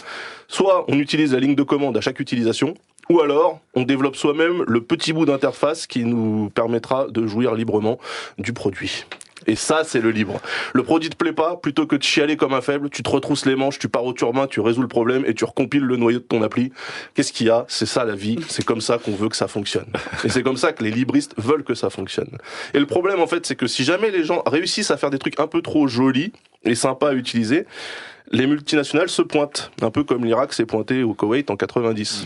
Soit on utilise la ligne de commande à chaque utilisation, ou alors, on développe soi-même le petit bout d'interface qui nous permettra de jouir librement du produit. Et ça, c'est le libre. Le produit te plaît pas, plutôt que de chialer comme un faible, tu te retrousses les manches, tu pars au turbin, tu résous le problème et tu recompiles le noyau de ton appli. Qu'est-ce qu'il y a? C'est ça la vie, c'est comme ça qu'on veut que ça fonctionne. Et c'est comme ça que les libristes veulent que ça fonctionne. Et le problème, en fait, c'est que si jamais les gens réussissent à faire des trucs un peu trop jolis et sympas à utiliser, les multinationales se pointent, un peu comme l'Irak s'est pointé au Koweït en 90.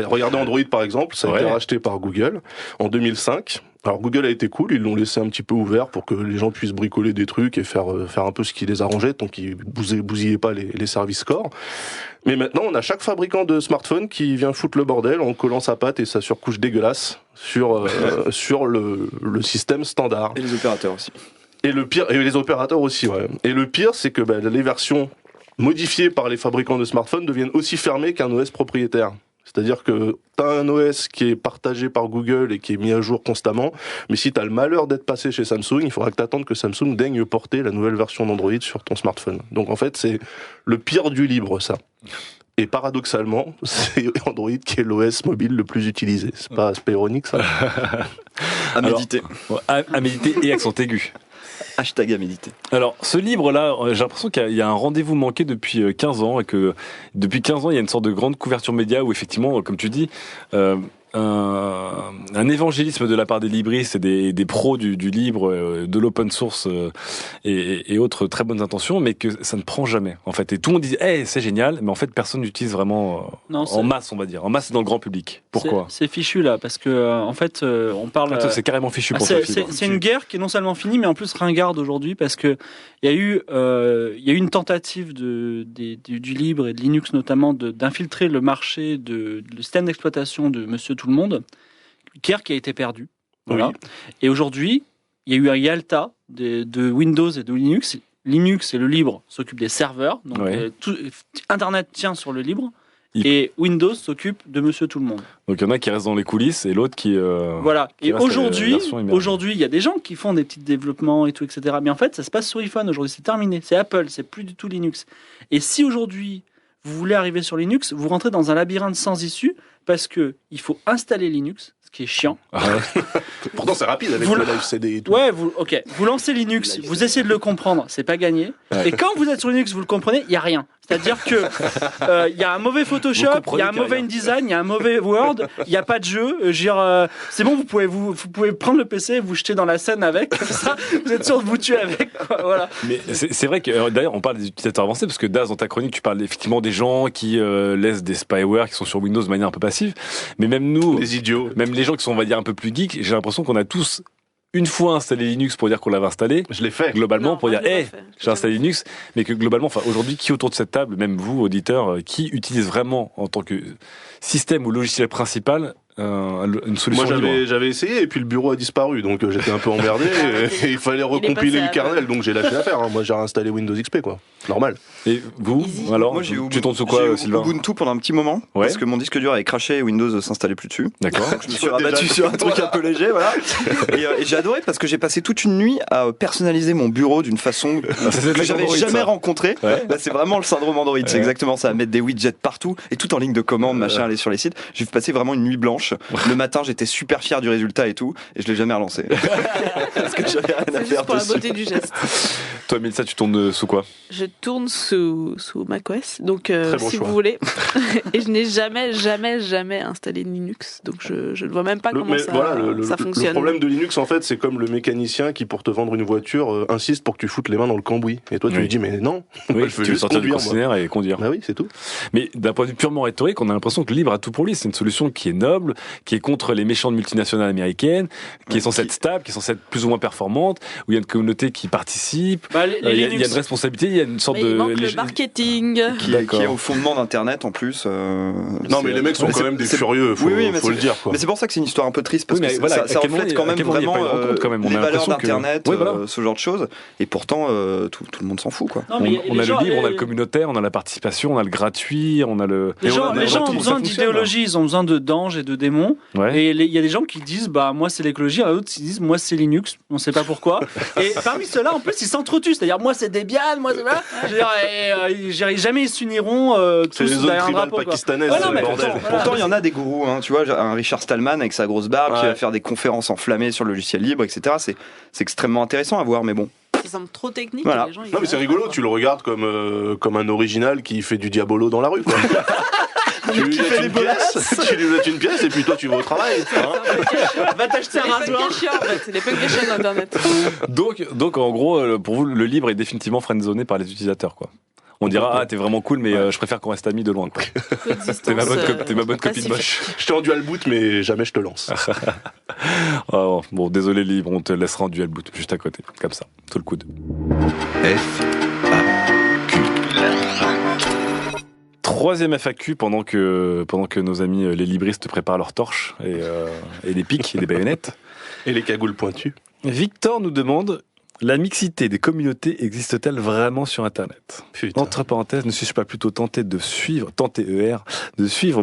Regardez Android par exemple, ça a été racheté par Google en 2005. Alors Google a été cool, ils l'ont laissé un petit peu ouvert pour que les gens puissent bricoler des trucs et faire un peu ce qui les arrangeait, tant qu'ils bousillaient pas les services core. Mais maintenant, on a chaque fabricant de smartphone qui vient foutre le bordel en collant sa patte et sa surcouche dégueulasse sur le système standard.
Et les opérateurs aussi.
Et le pire, et les opérateurs aussi, ouais. Et le pire, c'est que les versions modifiées par les fabricants de smartphones deviennent aussi fermées qu'un OS propriétaire. C'est-à-dire que t'as un OS qui est partagé par Google et qui est mis à jour constamment, mais si t'as le malheur d'être passé chez Samsung, il faudra que t'attendes que Samsung daigne porter la nouvelle version d'Android sur ton smartphone. Donc en fait, c'est le pire du libre, ça. Et paradoxalement, c'est Android qui est l'OS mobile le plus utilisé. C'est pas ironique, ça?
À méditer.
À méditer et accent aigu.
Hashtag à méditer.
Alors, ce livre-là, j'ai l'impression qu'il y a un rendez-vous manqué depuis 15 ans et que depuis 15 ans, il y a une sorte de grande couverture média où effectivement, comme tu dis, un évangélisme de la part des libristes et des pros du libre, de l'open source et autres très bonnes intentions, mais que ça ne prend jamais en fait. Et tout le monde dit c'est génial, mais en fait personne n'utilise vraiment en masse, on va dire, en masse dans le grand public. Pourquoi ?
C'est fichu là, parce que en fait on parle.
C'est carrément fichu pour ça.
C'est une guerre qui est non seulement finie, mais en plus ringarde aujourd'hui, parce que il y a eu une tentative du libre et de Linux notamment d'infiltrer le marché le système d'exploitation de Monsieur Tout le Monde, guerre qui a été perdue. Voilà. Oui. Et aujourd'hui, il y a eu un Yalta de Windows et de Linux. Linux et le libre s'occupent des serveurs, donc Internet tient sur le libre. Et Windows s'occupe de Monsieur Tout le Monde.
Donc il y en a qui restent dans les coulisses et l'autre qui.
Voilà. Et aujourd'hui, il y a des gens qui font des petits développements et tout, etc. Mais en fait, ça se passe sur iPhone aujourd'hui. C'est terminé. C'est Apple. C'est plus du tout Linux. Et si aujourd'hui vous voulez arriver sur Linux, vous rentrez dans un labyrinthe sans issue parce que il faut installer Linux, ce qui est chiant.
Pourtant, c'est rapide avec le live CD et tout.
Ouais, vous lancez Linux, vous essayez de le comprendre, c'est pas gagné. Ouais. Et quand vous êtes sur Linux, vous le comprenez, il y a rien. C'est-à-dire que il y a un mauvais Photoshop, il y a un mauvais InDesign, il y a un mauvais Word, il n'y a pas de jeu. C'est bon, vous pouvez prendre le PC et vous jeter dans la Seine avec, comme ça, vous êtes sûr de vous tuer avec. Quoi, voilà.
Mais c'est vrai que d'ailleurs, on parle des utilisateurs avancés parce que Daz, dans ta chronique, tu parles effectivement des gens qui laissent des spyware qui sont sur Windows de manière un peu passive. Mais même nous,
les idiots,
même les gens qui sont, on va dire, un peu plus geeks, j'ai l'impression qu'on a tous une fois installé Linux pour dire qu'on l'avait installé.
Je l'ai fait.
Globalement, pour dire, j'ai installé Linux. Mais que globalement, enfin, aujourd'hui, qui autour de cette table, même vous, auditeurs, qui utilise vraiment en tant que système ou logiciel principal une solution
libre?
Moi,
j'avais essayé et puis le bureau a disparu, donc j'étais un peu emmerdé et il fallait recompiler le kernel, donc j'ai lâché l'affaire. Moi, j'ai réinstallé Windows XP, quoi. Normal.
Et vous, alors,
moi,
tu tombnes sous quoi, Sylvain?
Ubuntu pendant un petit moment, parce que mon disque dur avait craché et Windows s'installait plus dessus.
D'accord.
Donc je me suis rabattu sur un truc un peu léger, voilà. Et j'ai adoré parce que j'ai passé toute une nuit à personnaliser mon bureau d'une façon que j'avais jamais rencontrée. Ouais. Là, c'est vraiment le syndrome Android. C'est exactement ça. Mettre des widgets partout et tout en ligne de commande, machin, aller sur les sites. J'ai passé vraiment une nuit blanche. Le matin, j'étais super fier du résultat et tout, et je l'ai jamais relancé. Parce que j'avais rien à faire
pour
dessus.
la beauté du geste.
Toi, Mélissa, tu tournes sous quoi?
Je tourne sous macOS, donc
bon
si
choix.
vous voulez. Et je n'ai jamais installé Linux, donc je ne vois même pas comment ça fonctionne.
Le problème de Linux, en fait, c'est comme le mécanicien qui, pour te vendre une voiture, insiste pour que tu foutes les mains dans le cambouis. Et toi, tu lui dis, mais non,
oui,
je veux
tu veux
juste
sortir du
conduire,
concessionnaire et conduire.
Bah oui, c'est tout.
Mais d'un point de vue purement rhétorique, on a l'impression que le libre a tout pour lui. C'est une solution qui est noble, qui est contre les méchantes multinationales américaines, qui est censée être stable, qui est censée être plus ou moins performante, où il y a une communauté qui participe, il y a une responsabilité, il y a une sorte de...
Il manque le marketing.
Qui est au fondement d'Internet en plus.
Non, mais les mecs sont quand même des furieux, faut le dire. Quoi.
Mais c'est pour ça que c'est une histoire un peu triste, parce que ça reflète quand même vraiment les valeurs d'Internet, ce genre de choses, et pourtant tout le monde s'en fout. Quoi.
Non, on a le libre, on a le communautaire, on a la participation, on a le gratuit, on a le...
Les gens ont besoin d'idéologie, ils ont besoin d'anges et de démons, et il y a des gens qui disent, bah moi c'est l'écologie, d'autres qui disent, moi c'est Linux, on sait pas pourquoi, et parmi ceux-là en plus ils s'entretuent, c'est-à-dire moi c'est Debian, moi c'est là, jamais ils s'uniront
c'est
tous
les zones
derrière un
tribales
drapeau.
pakistanaises,
pourtant il y en a des gourous, hein, tu vois, un Richard Stallman avec sa grosse barbe qui va faire des conférences enflammées sur le logiciel libre, etc. C'est extrêmement intéressant à voir, mais bon.
Ça semble trop technique.
Voilà.
Les gens,
non mais c'est rigolo, tu le regardes comme un original qui fait du diabolo dans la rue, quoi. Tu lui jettes une pièce et puis toi tu vas au travail.
Va t'acheter un rasoir.
C'est les punks d'internet.
Donc en gros, pour vous, le libre est définitivement friendzoné par les utilisateurs, quoi. On dira, t'es vraiment cool, mais je préfère qu'on reste amis de loin, quoi. T'es ma bonne copine moche.
Je t'ai en dual boot, mais jamais je te lance.
Oh, bon, désolé libre, on te laissera en dual boot, juste à côté, comme ça, tout le coude. Troisième FAQ pendant que nos amis les libristes préparent leurs torches et des pics et des baïonnettes.
Et les cagoules pointues.
Victor nous demande: la mixité des communautés existe-t-elle vraiment sur Internet?
Putain.
Entre parenthèses, ne suis-je pas plutôt tenté de suivre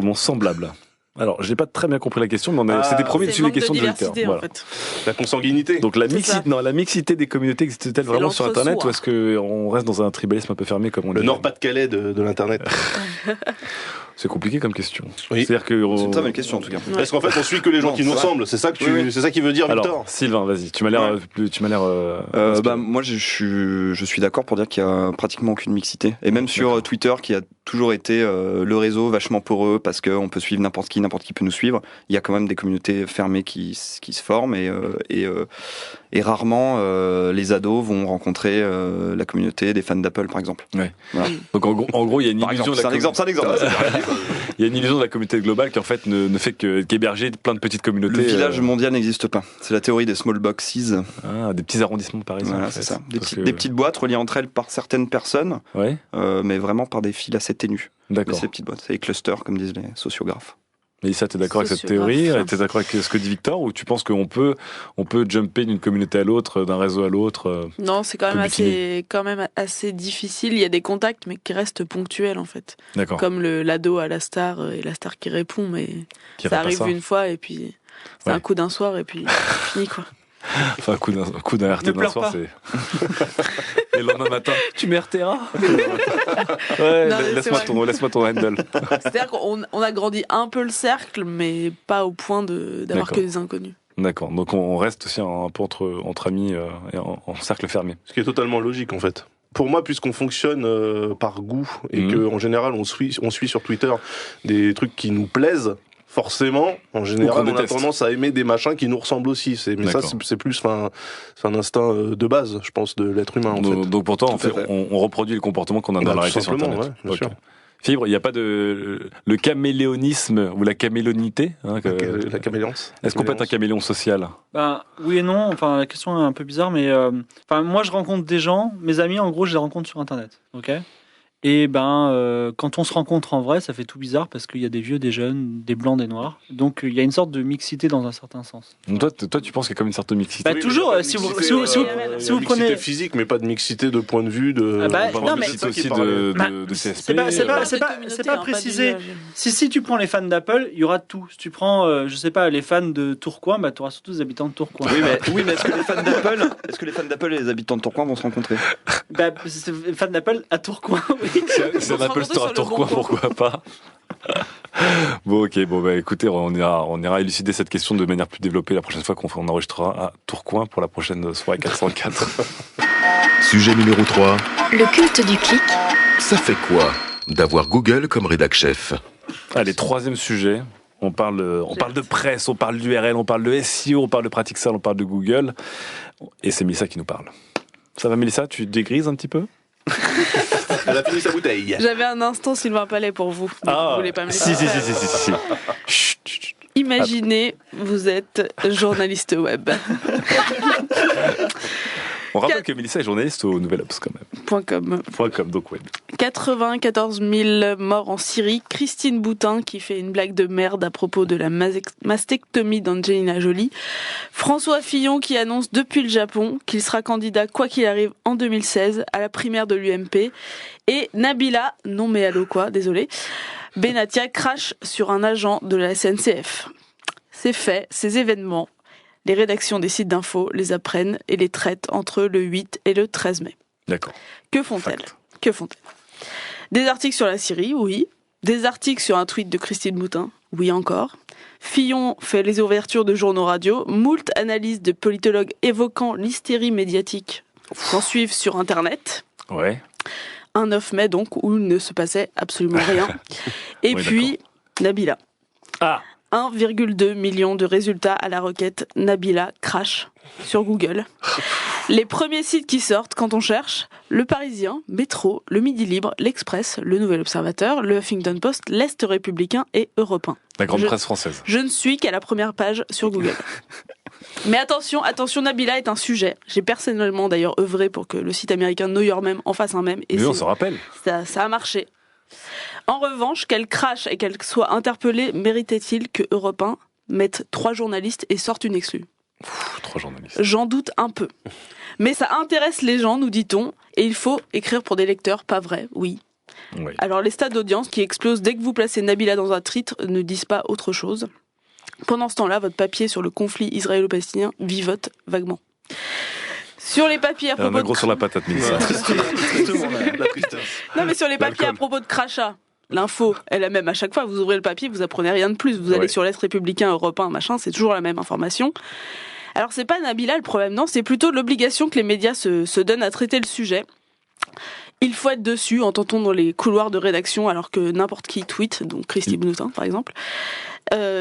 mon semblable? Alors, j'ai pas très bien compris la question, mais c'était promis de suivre les questions de Victor.
Voilà. En fait.
La consanguinité.
Donc la mixité des communautés existe-t-elle vraiment sur Internet, ou est-ce qu'on reste dans un tribalisme un peu fermé comme on dit?
Le Nord-Pas-de-Calais de l'Internet.
C'est compliqué comme question.
Oui.
C'est-à-dire que
c'est une très bonne question en tout cas.
Ouais. Parce qu'en fait, on suit que les gens qui nous ressemblent. C'est ça qui veut dire, Victor.
Alors, Sylvain, vas-y. Tu m'as l'air.
Moi, je suis d'accord pour dire qu'il y a pratiquement aucune mixité. Et même sur Twitter, qui a toujours été le réseau vachement poreux parce qu'on peut suivre n'importe qui peut nous suivre. Il y a quand même des communautés fermées qui se forment et rarement les ados vont rencontrer la communauté des fans d'Apple, par exemple.
Ouais.
Voilà.
Donc en gros, il y a une
Par
illusion.
exemple, c'est un exemple.
Il y a une illusion de la communauté globale qui en fait ne fait qu'héberger plein de petites communautés.
Le village mondial n'existe pas. C'est la théorie des small boxes.
Des petits arrondissements parisiens.
Voilà,
en fait.
c'est ça. Des
Parce
petites boîtes reliées entre elles par certaines personnes,
Ouais,
mais vraiment par des fils assez ténus. Mais
d'accord.
ces petites boîtes, c'est des clusters, comme disent les sociographes.
Mélissa, t'es d'accord avec cette
Sociographe.
théorie? T'es d'accord avec ce que dit Victor? Ou tu penses qu'on peut jumper d'une communauté à l'autre, d'un réseau à l'autre?
Non, c'est quand même assez difficile. Il y a des contacts, mais qui restent ponctuels en fait.
D'accord.
Comme l'ado à la star et la star qui répond, mais
Qui
ça
répare
arrive une fois et puis c'est
Ouais.
un coup d'un soir et puis fini quoi.
Enfin, un coup d'un RT
Ne
d'un
pleure
soir,
pas.
c'est. Et le lendemain matin, tu mets RTA?
Non, mais
laisse-moi
c'est vrai.
laisse-moi ton handle.
C'est-à-dire qu'on a grandi un peu le cercle, mais pas au point d'avoir
D'accord.
que des inconnus.
D'accord. Donc on reste aussi un peu entre amis et en cercle fermé.
Ce qui est totalement logique en fait. Pour moi, puisqu'on fonctionne par goût et
Mhm.
que en général on suit sur Twitter des trucs qui nous plaisent, forcément, en général,
qu'on
on a
déteste.
tendance à aimer des machins qui nous ressemblent aussi. Mais ça,
D'accord.
c'est plus, c'est un instinct de base, je pense, de l'être humain en
Donc,
fait.
donc pour toi,
Tout à fait.
on reproduit le comportement qu'on a dans
Bah,
la
tout
réalité sur
simplement,
Internet.
ouais, bien sûr.
Fibre, il n'y a pas de le caméléonisme ou la camélonité. Hein,
La caméléance.
Est-ce qu'on peut être un caméléon social?
Ben, oui et non. Enfin, la question est un peu bizarre, mais moi, je rencontre des gens. Mes amis, en gros, je les rencontre sur Internet. Ok. Et quand on se rencontre en vrai, ça fait tout bizarre parce qu'il y a des vieux, des jeunes, des blancs, des noirs. Donc, il y a une sorte de mixité dans un certain sens.
Donc toi, tu penses qu'il y a comme une certaine mixité?
Bah, toujours, si vous prenez-
mixité physique, mais pas de mixité de point de vue de.
Ah bah,
On peut
non,
avoir une
mais-
mixité aussi
c'est ça qui parlait.
de CSP.
c'est pas- c'est pas-
C'est
c'est pas précisé.
d'usage.
Si tu prends les fans d'Apple, il y aura tout. Si tu prends, je sais pas, les fans de Tourcoing, tu auras surtout des habitants de Tourcoing.
Oui, mais est-ce que les fans d'Apple et les habitants de Tourcoing vont se rencontrer?
C'est les fans d'Apple à Tourcoing, oui.
C'est un
On se
Apple
rencontre
Store à
sur le
Tourcoing,
Bon Coin.
pourquoi pas? Bon, ok, écoutez, on ira élucider cette question de manière plus développée la prochaine fois qu'on enregistrera à Tourcoing pour la prochaine soirée 404.
Sujet numéro 3.
Le culte du clic.
Ça fait quoi d'avoir Google comme rédac chef?
Allez, troisième sujet. On parle de presse, on parle d'URL, on parle de SEO, on parle de pratique sale, on parle de Google. Et c'est Mélissa qui nous parle. Ça va, Mélissa? Tu dégrises un petit peu?
Elle a fini sa bouteille.
J'avais un instant Sylvain Palais pour vous. Mais vous voulez pas me laisser
si.
faire.
Chut, chut, chut.
Imaginez, vous êtes journaliste web.
On rappelle que Mélissa est journaliste au Nouvel Obs quand même.
.com.
Donc web.
94 000 morts en Syrie. Christine Boutin qui fait une blague de merde à propos de la mastectomie d'Angelina Jolie. François Fillon qui annonce depuis le Japon qu'il sera candidat quoi qu'il arrive en 2016 à la primaire de l'UMP. Et Nabila, non mais allô quoi, désolé, Benatia crache sur un agent de la SNCF. Ces faits, ces événements, les rédactions des sites d'infos les apprennent et les traitent entre le 8 et le 13 mai.
D'accord.
Que font-elles? Des articles sur la Syrie, oui. Des articles sur un tweet de Christine Boutin, oui encore. Fillon fait les ouvertures de journaux radio. Moult analyses de politologues évoquant l'hystérie médiatique s'en suivent sur Internet.
Ouais.
Un 9 mai donc, où il ne se passait absolument rien. Et
Oui,
puis, Nabila.
Ah
1,2 million de résultats à la requête Nabila crash sur Google. Les premiers sites qui sortent quand on cherche, Le Parisien, Métro, Le Midi Libre, L'Express, Le Nouvel Observateur, Le Huffington Post, L'Est Républicain et Europe 1.
La grande presse française.
Je ne suis qu'à la première page sur Google. Mais attention, Nabila est un sujet. J'ai personnellement d'ailleurs œuvré pour que le site américain Know Your Meme en fasse un meme. Et
Mais on se rappelle.
ça a marché. En revanche, qu'elle crache et qu'elle soit interpellée, méritait-il que Europe 1 mette 3 journalistes et sorte une exclue?
3 journalistes.
J'en doute un peu. Mais ça intéresse les gens, nous dit-on, et il faut écrire pour des lecteurs, pas vrai, oui.
Oui.
Alors les stats d'audience qui explosent dès que vous placez Nabila dans un titre ne disent pas autre chose. Pendant ce temps-là, votre papier sur le conflit israélo-palestinien vivote vaguement. Sur les papiers à
On
propos
a gros sur la patate, Mélissa.
La tristesse.
Non, mais sur les papiers à propos de crachat, l'info est la même à chaque fois. Vous ouvrez le papier, vous apprenez rien de plus. Vous allez
Ouais.
sur l'Est républicain, Europe 1, machin, c'est toujours la même information. Alors c'est pas Nabila le problème, non, c'est plutôt l'obligation que les médias se donnent à traiter le sujet. Il faut être dessus, entend-on dans les couloirs de rédaction, alors que n'importe qui tweet, donc Christy Boutin par exemple.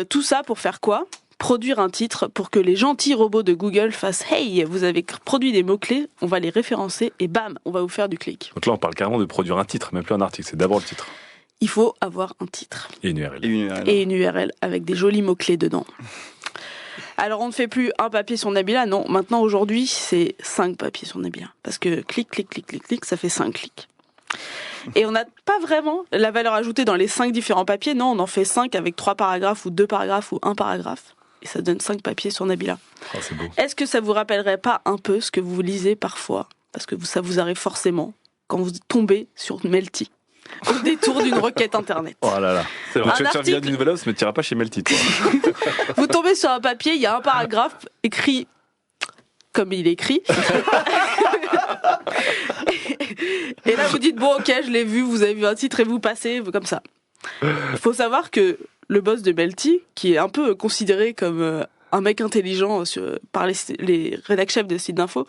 Tout ça pour faire quoi ? Produire un titre pour que les gentils robots de Google fassent « Hey, vous avez produit des mots-clés, on va les référencer et bam, on va vous faire du clic. »
Donc là, on parle carrément de produire un titre, même plus un article, c'est d'abord le titre.
Il faut avoir un titre.
Et une URL.
Et une URL avec des jolis mots-clés dedans. Alors, on ne fait plus un papier sur Nabila, non. Maintenant, aujourd'hui, c'est 5 papiers sur Nabila. Parce que clic, clic, clic, clic, clic, ça fait 5 clics. Et on n'a pas vraiment la valeur ajoutée dans les 5 différents papiers. Non, on en fait 5 avec 3 paragraphes ou 2 paragraphes ou 1 paragraphe. Et ça donne 5 papiers sur Nabila.
Oh, c'est beau.
Est-ce que ça vous rappellerait pas un peu ce que vous lisez parfois ? Parce que ça vous arrive forcément quand vous tombez sur Melty, au détour d'une requête internet.
Oh là là. C'est vrai.
Un
Tu vas te faire virer
article-
du Nouvel Obs, mais tu n'iras pas chez Melty, toi.
Vous tombez sur un papier, il y a un paragraphe écrit comme il est écrit. Et là, vous dites, bon, ok, je l'ai vu, vous avez vu un titre et vous passez, comme ça. Il faut savoir que le boss de Melty, qui est un peu considéré comme un mec intelligent par les rédac chefs de sites d'info,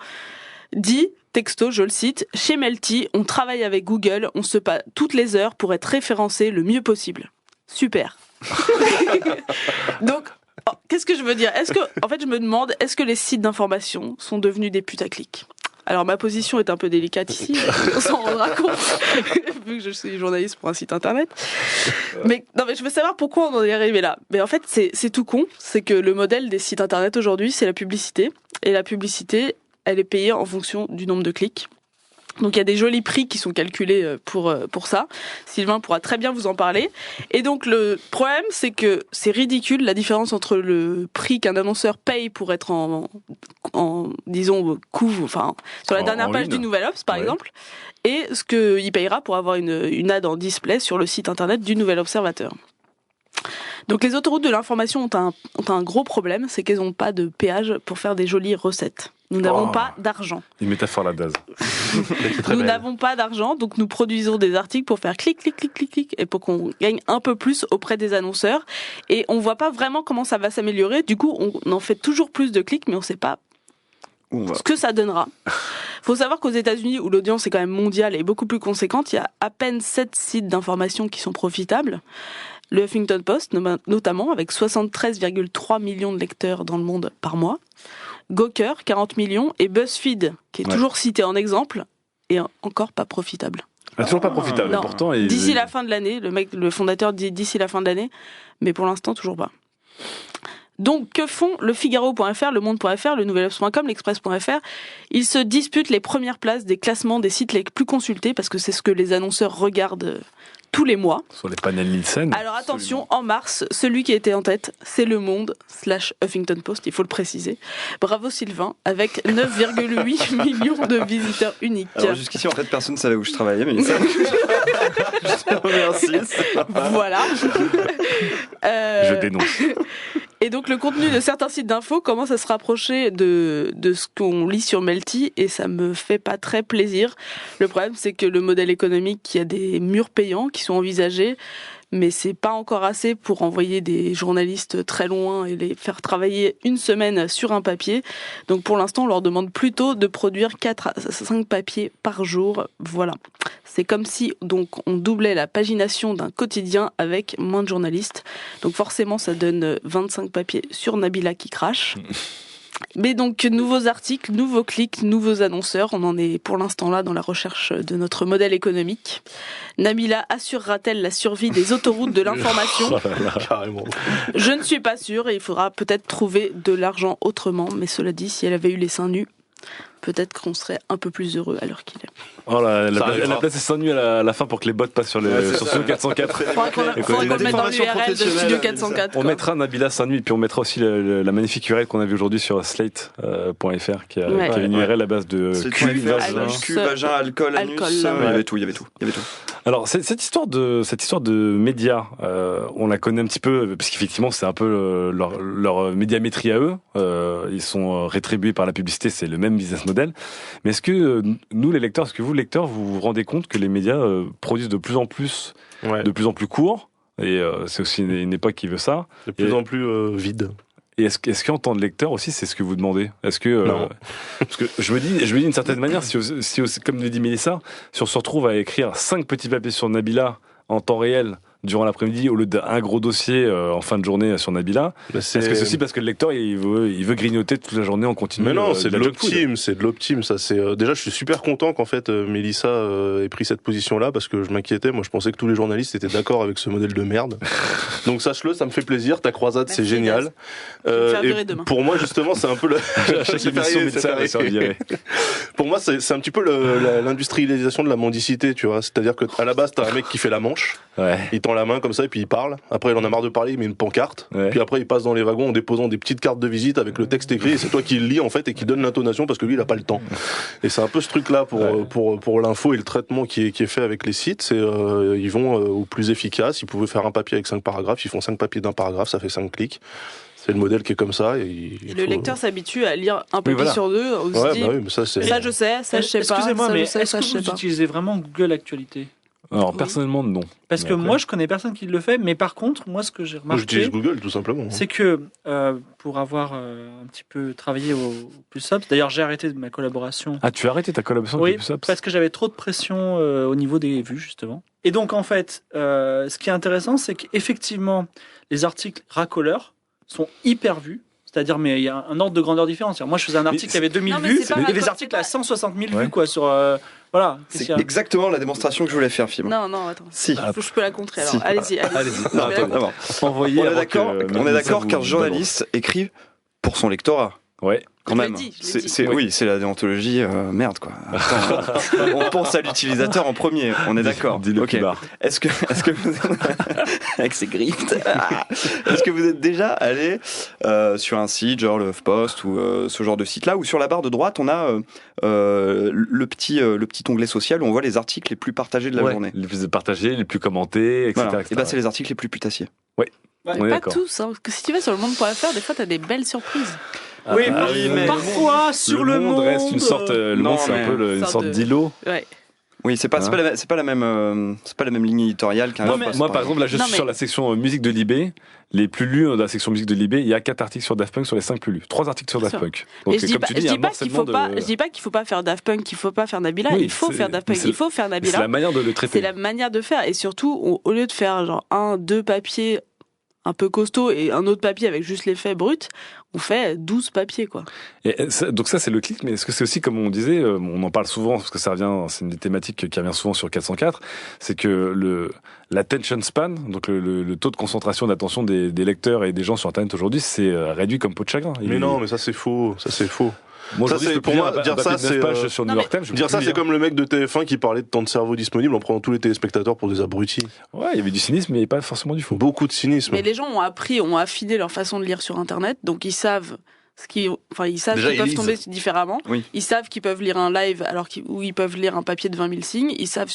dit, texto, je le cite, chez Melty, on travaille avec Google, on se bat toutes les heures pour être référencé le mieux possible. Super. Donc, qu'est-ce que je veux dire ? En fait, je me demande, est-ce que les sites d'information sont devenus des putaclics ? Alors, ma position est un peu délicate ici, on s'en rendra compte, vu que je suis journaliste pour un site internet. Mais je veux savoir pourquoi on en est arrivé là. Mais en fait, c'est tout con. C'est que le modèle des sites internet aujourd'hui, c'est la publicité. Et la publicité, elle est payée en fonction du nombre de clics. Donc il y a des jolis prix qui sont calculés pour ça. Sylvain pourra très bien vous en parler. Et donc le problème, c'est que c'est ridicule la différence entre le prix qu'un annonceur paye pour être en disons sur la dernière page du Nouvel Obs par exemple, et ce qu'il payera pour avoir une ad en display sur le site internet du Nouvel Observateur. Donc les autoroutes de l'information ont un gros problème, c'est qu'elles n'ont pas de péage pour faire des jolies recettes. Nous n'avons pas d'argent.
Une métaphore la dase.
Nous n'avons pas d'argent, donc nous produisons des articles pour faire clic, clic, clic, clic, clic, et pour qu'on gagne un peu plus auprès des annonceurs. Et on voit pas vraiment comment ça va s'améliorer. Du coup, on en fait toujours plus de clics, mais on sait pas ce que ça donnera. Faut savoir qu'aux États-Unis, où l'audience est quand même mondiale et beaucoup plus conséquente, il y a à peine 7 sites d'information qui sont profitables. Le Huffington Post, notamment, avec 73,3 millions de lecteurs dans le monde par mois. Gawker, 40 millions. Et BuzzFeed, qui est toujours cité en exemple, et encore pas profitable.
Toujours pas profitable,
Non.
pourtant.
D'ici la fin de l'année, le fondateur dit d'ici la fin de l'année, mais pour l'instant, toujours pas. Donc, que font le Figaro.fr, le Monde.fr, le Nouvelobs.com, l'Express.fr ? Ils se disputent les premières places des classements des sites les plus consultés, parce que c'est ce que les annonceurs regardent tous les mois.
Sur les panels Nielsen.
Alors attention, en mars, celui qui était en tête, c'est Le Monde/Huffington Post, il faut le préciser. Bravo Sylvain, avec 9,8 millions de visiteurs uniques.
Alors jusqu'ici, en fait, personne ne savait où je travaillais, mais ça... je te remercie.
Voilà.
Je dénonce.
Et donc le contenu de certains sites d'info commence à se rapprocher de ce qu'on lit sur Melty, et ça me fait pas très plaisir. Le problème, c'est que le modèle économique, il y a des murs payants qui sont envisagés, mais c'est pas encore assez pour envoyer des journalistes très loin et les faire travailler une semaine sur un papier. Donc pour l'instant, on leur demande plutôt de produire 4 à 5 papiers par jour. Voilà. C'est comme si donc on doublait la pagination d'un quotidien avec moins de journalistes. Donc forcément, ça donne 25 papiers sur Nabila qui crache. Mais donc, nouveaux articles, nouveaux clics, nouveaux annonceurs. On en est pour l'instant là dans la recherche de notre modèle économique. Nabila assurera-t-elle la survie des autoroutes de l'information ?
Carrément.
Je ne suis pas sûre, et il faudra peut-être trouver de l'argent autrement. Mais cela dit, si elle avait eu les seins nus, peut-être qu'on serait un peu plus heureux à l'heure qu'il est.
Oh là,
Ça
elle
arrivera.
a placé 100 nuits à la fin pour que les bots passent sur Studio 404.
Faudra qu'on le mette dans l'URL de Studio 404.
On
quoi.
mettra Nabila Saint-Nuit, et puis on mettra aussi la magnifique URL qu'on a vue aujourd'hui sur slate.fr, qui avait une URL à base de
C'est
cul,
cul,
vagin.
vagin, alcool, anus,
Alcool,
il y
ouais.
avait tout.
Alors cette histoire de médias, on la connaît un petit peu parce qu'effectivement c'est un peu leur médiamétrie à eux. Ils sont rétribués par la publicité, c'est le même business model. Mais est-ce que nous les lecteurs, est-ce que vous lecteurs, vous vous rendez compte que les médias produisent de plus en plus court, et c'est aussi une époque qui veut ça,
De plus en plus vide.
Et est-ce qu'en tant que lecteur aussi, c'est ce que vous demandez? Est-ce que
Non.
parce que je me dis d'une certaine manière, si comme le dit Mélissa, si on se retrouve à écrire 5 petits papiers sur Nabila en temps réel durant l'après-midi au lieu d'un gros dossier en fin de journée sur Nabila, est-ce que c'est aussi parce que le lecteur il veut grignoter toute la journée en continu?
Mais non, c'est de
la junk food.
l'optime, c'est de l'optime. Ça, c'est déjà, je suis super content qu'en fait Mélissa ait pris cette position-là parce que je m'inquiétais. Moi, je pensais que tous les journalistes étaient d'accord avec ce modèle de merde. Donc sache-le, ça me fait plaisir. Ta croisade, c'est
Merci,
génial.
Je vais me faire virer
Et
demain.
pour moi, justement, c'est un peu le.
À chaque
C'est
émission,
férié,
médecin
c'est
va se faire
férié.
virer.
Pour moi, c'est un petit peu l'industrialisation de la mendicité, tu vois. C'est-à-dire que à la base, t'as un mec qui fait la manche,
Ouais.
il tend la main comme ça et puis il parle. Après, il en a marre de parler, il met une pancarte.
Ouais.
Puis après, il passe dans les wagons en déposant des petites cartes de visite avec le texte écrit. Et c'est toi qui le lis en fait et qui donne l'intonation parce que lui, il a pas le temps. Et c'est un peu ce truc-là pour l'info et le traitement qui est fait avec les sites. C'est ils vont au plus efficace. Ils pouvaient faire un papier avec 5 paragraphes. Ils font 5 papiers d'un paragraphe. Ça fait 5 clics. C'est le modèle qui est comme ça. Et
Le lecteur s'habitue à lire un papier
voilà.
sur deux. On se
Ouais,
dit,
bah oui, mais ça c'est.
ça je sais, ça je sais pas.
Excusez-moi,
ça,
mais
je sais,
est-ce
ça,
que
je sais
vous
pas.
utilisez vraiment Google Actualité?
Alors
Oui.
personnellement non.
Parce
Mais
que
après-
moi, je connais personne qui le fait, mais par contre, moi, ce que j'ai
Moi, j'utilise
remarqué,
Google tout simplement.
c'est que pour avoir un petit peu travaillé au PlusOps, d'ailleurs, j'ai arrêté ma collaboration.
Ah, tu as arrêté ta collaboration
Oui,
avec PlusOps?
parce que j'avais trop de pression au niveau des vues, justement. Et donc, en fait, ce qui est intéressant, c'est qu'effectivement, les articles racoleurs sont hyper vus. C'est-à-dire, mais il y a un ordre de grandeur différent. C'est-à-dire, moi, je faisais un article qui avait 2000
Non, mais
vues,
c'est pas
et les
raccord,
articles
c'est
à
pas-
160 000
Ouais.
vues, quoi, sur... voilà. Qu'est-ce
C'est
qu'il y a
exactement la démonstration que je voulais faire, Fibre.
Non, non, attends.
Si.
Je peux la contrer alors.
Si.
Allez-y, allez-y.
Allez-y.
Je vais la
Attends,
D'abord,
Envoyez
on est
avant
d'accord,
que
on est
Mélissa
d'accord
vous
qu'un
balance.
journaliste écrit pour son lectorat.
Ouais.
Quand
Je
même.
l'ai dit, je l'ai dit.
Oui, c'est la déontologie, merde quoi. Attends, on pense à l'utilisateur en premier, on est d'accord.
Dis-le
Ok.
plus bas.
Est-ce que vous avec ses griffes, est-ce que vous êtes déjà allé sur un site genre le HuffPost ou ce genre de site là où sur la barre de droite on a le petit onglet social où on voit les articles les plus partagés de la
Ouais.
journée.
Les plus partagés, les plus commentés, etc.
Voilà.
etc.
Et ben c'est les articles les plus putassiers.
On est
Pas
d'accord.
tous, hein, parce que si tu vas sur le monde.fr, des fois t'as des belles surprises.
Oui,
Ah,
mais
mais-
parfois, sur le monde...
reste une sorte. Le
Non,
monde, c'est
mais-
un peu une
sorte
sorte
de-
d'îlot.
Ouais.
Oui, c'est pas la même ligne éditoriale qu'un
Moi,
HuffPost,
par exemple, là, je
Non,
suis
mais-
sur la section musique de Libé. Les plus lus dans la section musique de Libé, il y a 4 articles sur Daft Punk sur les 5 plus lus. 3 articles sur
Bien
Daft
sûr.
Punk. Donc,
Et je dis
comme
pas,
tu
je
dis, il y a
dis
un
pas qu'il faut
morcellement
pas,
de.
je dis pas qu'il faut pas faire Daft Punk, qu'il faut pas faire Nabila.
Oui,
Il faut
c'est-
faire Daft
mais
Punk,
c'est-
il faut faire
Mais c'est
Nabila.
la manière de le
C'est
traiter.
la manière de faire. Et surtout, au lieu de faire genre 2 papiers un peu costauds et un autre papier avec juste l'effet brut, on fait 12 papiers, quoi.
Donc ça, c'est le clic, mais est-ce que c'est aussi, comme on disait, on en parle souvent, parce que ça revient, c'est une des thématiques qui revient souvent sur 404, c'est que l'attention span, donc le taux de concentration d'attention des lecteurs et des gens sur Internet aujourd'hui, c'est réduit comme peau de chagrin.
Mais non, mais ça c'est faux. Ça c'est faux.
Moi,
ça,
aujourd'hui, je
c'est-
peux
pour
plus
moi,
lire un
dire
papier
ça,
de 9
c'est,
pages sur
non,
New York Times. je peux
Dire ça,
plus
c'est
lire.
comme le mec de TF1 qui parlait de temps de cerveau disponible en prenant tous les téléspectateurs pour des abrutis.
Ouais, il y avait du cynisme, mais pas forcément du faux.
Beaucoup de cynisme.
Mais les gens ont affiné leur façon de lire sur Internet, donc ils savent ils savent
Déjà,
qu'ils
ils
peuvent
lisent.
tomber différemment.
Oui.
Ils savent qu'ils peuvent lire un live où ils peuvent lire un papier de 20 000 signes. Ils savent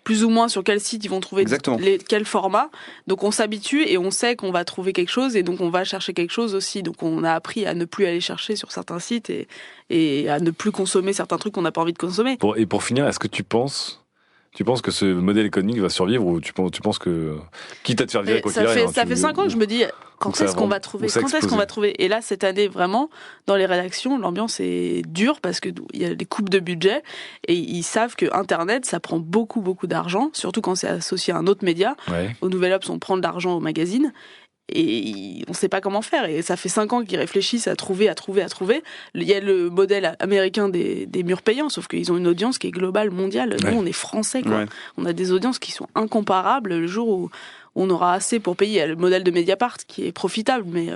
plus ou moins sur quel site ils vont trouver
Exactement.
quel format. Donc on s'habitue et on sait qu'on va trouver quelque chose et donc on va chercher quelque chose aussi. Donc on a appris à ne plus aller chercher sur certains sites et à ne plus consommer certains trucs qu'on n'a pas envie de consommer.
Et pour finir, est-ce que tu penses que ce modèle économique va survivre ou tu penses que quitte à te faire virer
Mais
quoi
ça
qu'il arrive,
fait 5 ans que je me dis quand
ça
est-ce qu'on
va-
va trouver
ou ça
quand est-ce qu'on
exploser.
va trouver. Et là cette année vraiment dans les rédactions l'ambiance est dure parce que il y a des coupes de budget et ils savent que Internet ça prend beaucoup d'argent, surtout quand c'est associé à un autre média.
Ouais.
Au Nouvel Obs on prend de l'argent au magazine et on sait pas comment faire et ça fait 5 ans qu'ils réfléchissent à trouver. Il y a le modèle américain des murs payants sauf qu'ils ont une audience qui est globale, mondiale. Nous
Ouais.
on est français quoi.
Ouais.
On a des audiences qui sont incomparables. Le jour où on aura assez pour payer, il y a le modèle de Mediapart qui est profitable, mais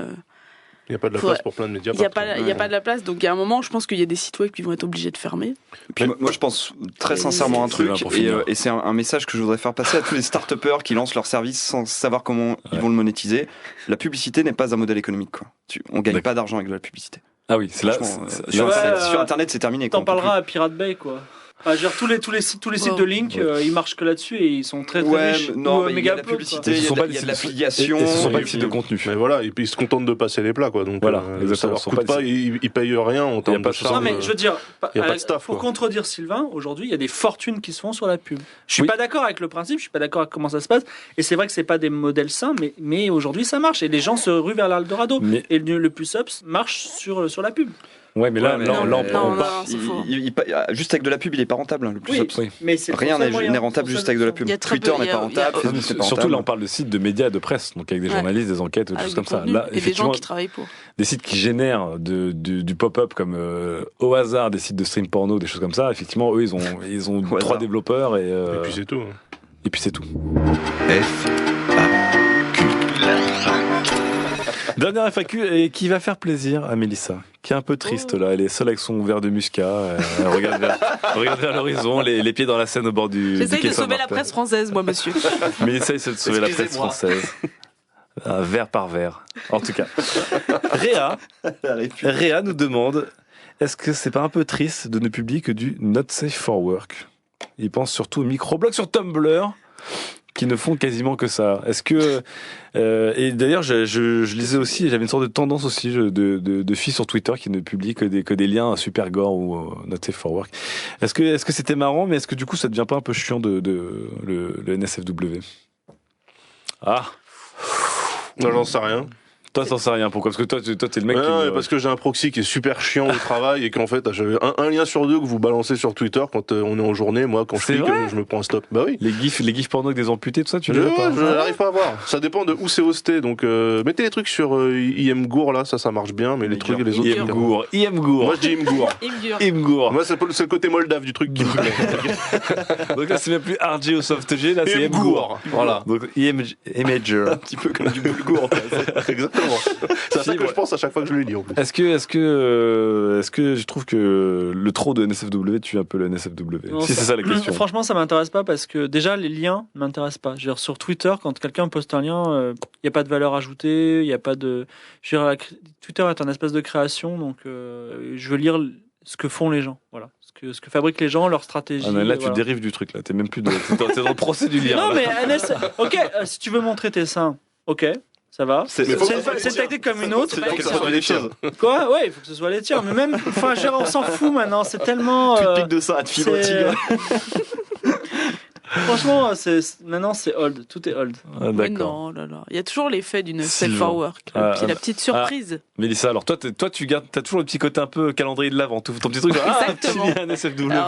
Il n'y a pas de la
Faudrait-
place pour plein de médias.
il n'y a,
par contre.
pas de la place. Donc il y a un moment, je pense qu'il y a des sites web qui vont être obligés de fermer.
Puis moi, je pense très sincèrement un
C'est
truc,
là pour finir.
et c'est un message que je voudrais faire passer à tous les start-upers qui lancent leur service sans savoir comment ils vont le monétiser. La publicité n'est pas un modèle économique. Quoi. On gagne
D'accord.
pas d'argent avec de la publicité.
Ah oui, c'est là.
Franchement,
c'est-
sur,
Ouais,
sur Internet, c'est terminé. quoi.
T'en parleras à Pirate Bay, quoi. Bah, je veux dire, tous les sites de Link, ils marchent que là-dessus et ils sont très riches.
Non,
Ou,
mais il y a la
Megaupload,
publicité,
quoi.
il y
Ce sont
a
pas
de
des sites-
l'affiliation.
Et ce sont pas
et
des sites de
puis-
contenu.
Mais voilà, et puis ils se contentent de passer les plats, quoi. Donc
Voilà,
ça
exactement.
leur
Ce sont
coûte
pas
pas,
des-
ils payent rien en termes
pas
de
de
charge.
Non, mais je veux dire,
y a pas de staff,
pour
quoi.
contredire Sylvain, aujourd'hui, il y a des fortunes qui se font sur la pub. Je suis
Oui.
pas d'accord avec le principe, je suis pas d'accord avec comment ça se passe. Et c'est vrai que c'est pas des modèles sains, mais aujourd'hui, ça marche. Et les gens se ruent vers l'Eldorado.
Mais-
Et le plus ups marche sur la pub.
Ouais, mais là,
Ouais, mais-
là, on
non,
parle.
non, c'est faux.
Juste avec de la pub, il est pas rentable, le plus
Oui.
ups.
Oui.
Mais c'est
Rien
le seul moyen,
n'est rentable
c'est le
juste
seul
avec de la
option.
pub.
Il y a très
Twitter
peu-
n'est
il y
pas
a-
rentable,
il y a-
Facebook n'est pas
Surtout
rentable.
là, on parle de sites de médias, de presse, donc avec des
Ouais.
journalistes, des enquêtes, des
Avec
choses
du
comme ça.
contenu
Là,
et des gens
effectivement,
qui travaillent pour.
des sites qui génèrent du pop-up comme au hasard des sites de stream porno, des choses comme ça. Effectivement, eux, ils ont
Au
3
hasard.
développeurs
Et puis c'est tout.
et puis c'est tout.
F,
Dernière FAQ et qui va faire plaisir à Mélissa, qui est un peu triste là. Elle est seule avec son verre de muscat. Elle regarde vers l'horizon, les pieds dans la Seine au bord du
J'essaye
quai
de sauver la
Saint-Martin.
presse française, moi, monsieur.
Mélissa essaie de sauver la presse
Excusez-moi.
française. Un verre par verre. En tout cas. Réa nous demande, est-ce que c'est pas un peu triste de ne publier que du Not Safe for Work? Il pense surtout aux microblogs sur Tumblr qui ne font quasiment que ça. Est-ce que et d'ailleurs je lisais aussi, j'avais une sorte de tendance aussi de filles sur Twitter qui ne publient que des liens à Supergore ou Not Safe for Work. Est-ce que c'était marrant, mais est-ce que du coup ça devient pas un peu chiant le NSFW? Ah,
Non, j'en sais rien.
toi t'en sais rien. Pourquoi? Parce que toi t'es le mec
Ouais,
qui
non,
me-
mais parce que j'ai un proxy qui est super chiant au travail et qu'en fait, j'avais un lien sur deux que vous balancez sur Twitter quand on est en journée. Moi, quand je
C'est
clique,
vrai
je me prends un stop. Bah oui.
les gifs porno avec des amputés, tout ça, tu
Je
les as pas?
n'arrive pas à voir. Ça dépend de où c'est hosté. Donc, mettez les trucs sur IMGour, là, ça marche bien, mais les trucs et les autres.
Imgur.
Imgur.
Moi, je dis IMGour.
Imgur.
Imgur.
Moi, c'est le côté moldave du truc qui me plaît.
Donc là, c'est même plus RG ou SoftG, là, c'est Imgur.
IMGour. Voilà.
Donc Imager.
Un petit peu comme du boulgour.
Exactement. C'est à ça que
ouais.
je pense à chaque fois que je le lis, en plus.
Est-ce que je trouve que le trop de NSFW tue un peu le NSFW?
Non,
Si c'est ça la question.
Franchement, ça m'intéresse pas parce que déjà, les liens m'intéressent pas. Je veux dire, sur Twitter, quand quelqu'un poste un lien, il n'y a pas de valeur ajoutée, il n'y a pas de. Je veux dire, Twitter est un espace de création, donc je veux lire ce que font les gens. Voilà. Ce que fabriquent les gens, leur stratégie.
Ah, mais là, tu
voilà.
dérives du truc, là. T'es même plus t'es dans le procès du lien.
Non,
là.
mais ok, si tu veux montrer tes seins, ok, ça va.
C'est
Mais faut-
C'est une tactique comme une autre.
C'est
bah,
faut que ça
excellent.
soit des choses.
Quoi? Ouais, il faut que ce soit les tiens. Mais même, enfin, je veux dire, on s'en fout maintenant. C'est tellement.
Tu te piques de ça à te fibre au
c'est-
tigre.
Franchement, maintenant c'est old. Tout est old.
Ah,
Mais
d'accord.
non, là, là. Il y a toujours l'effet d'une
Sylvain.
safe for work.
Ah,
Puis la petite surprise.
Mélissa, alors toi, tu gardes, t'as toujours le petit côté un peu calendrier de l'avant, ton petit truc. Genre, ah, un petit
Exactement.
lien NSFW.
Alors,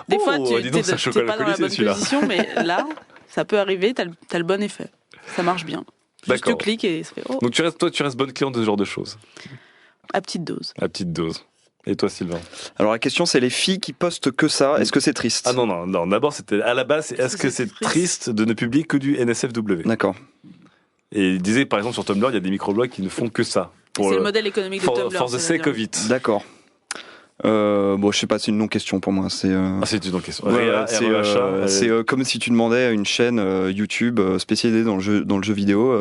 Des fois, tu
dis donc, c'est un
t'es
chocolat
pas dans la
collé,
bonne
celui-là.
position, mais là, ça peut arriver, t'as le bon effet. Ça marche bien. Juste tu
D'accord.
cliques et ça fait oh,
Donc tu restes bonne cliente de ce genre de choses,
à petite dose.
à petite dose. Et toi, Sylvain?
Alors la question, c'est les filles qui postent que ça. Est-ce que c'est triste?
Ah non. D'abord, c'était à la base, c'est est-ce que c'est triste de ne publier que du NSFW?
D'accord.
Et il disait, par exemple, sur Tumblr, il y a des microblogs qui ne font que ça.
C'est le modèle économique de Tumblr.
For the
c'est
sake of it.
D'accord. Bon, je sais pas, c'est une non-question pour moi. C'est
Ah, c'est une autre question.
ouais,
Réa,
c'est
REHA,
c'est comme si tu demandais à une chaîne YouTube spécialisée dans le jeu vidéo.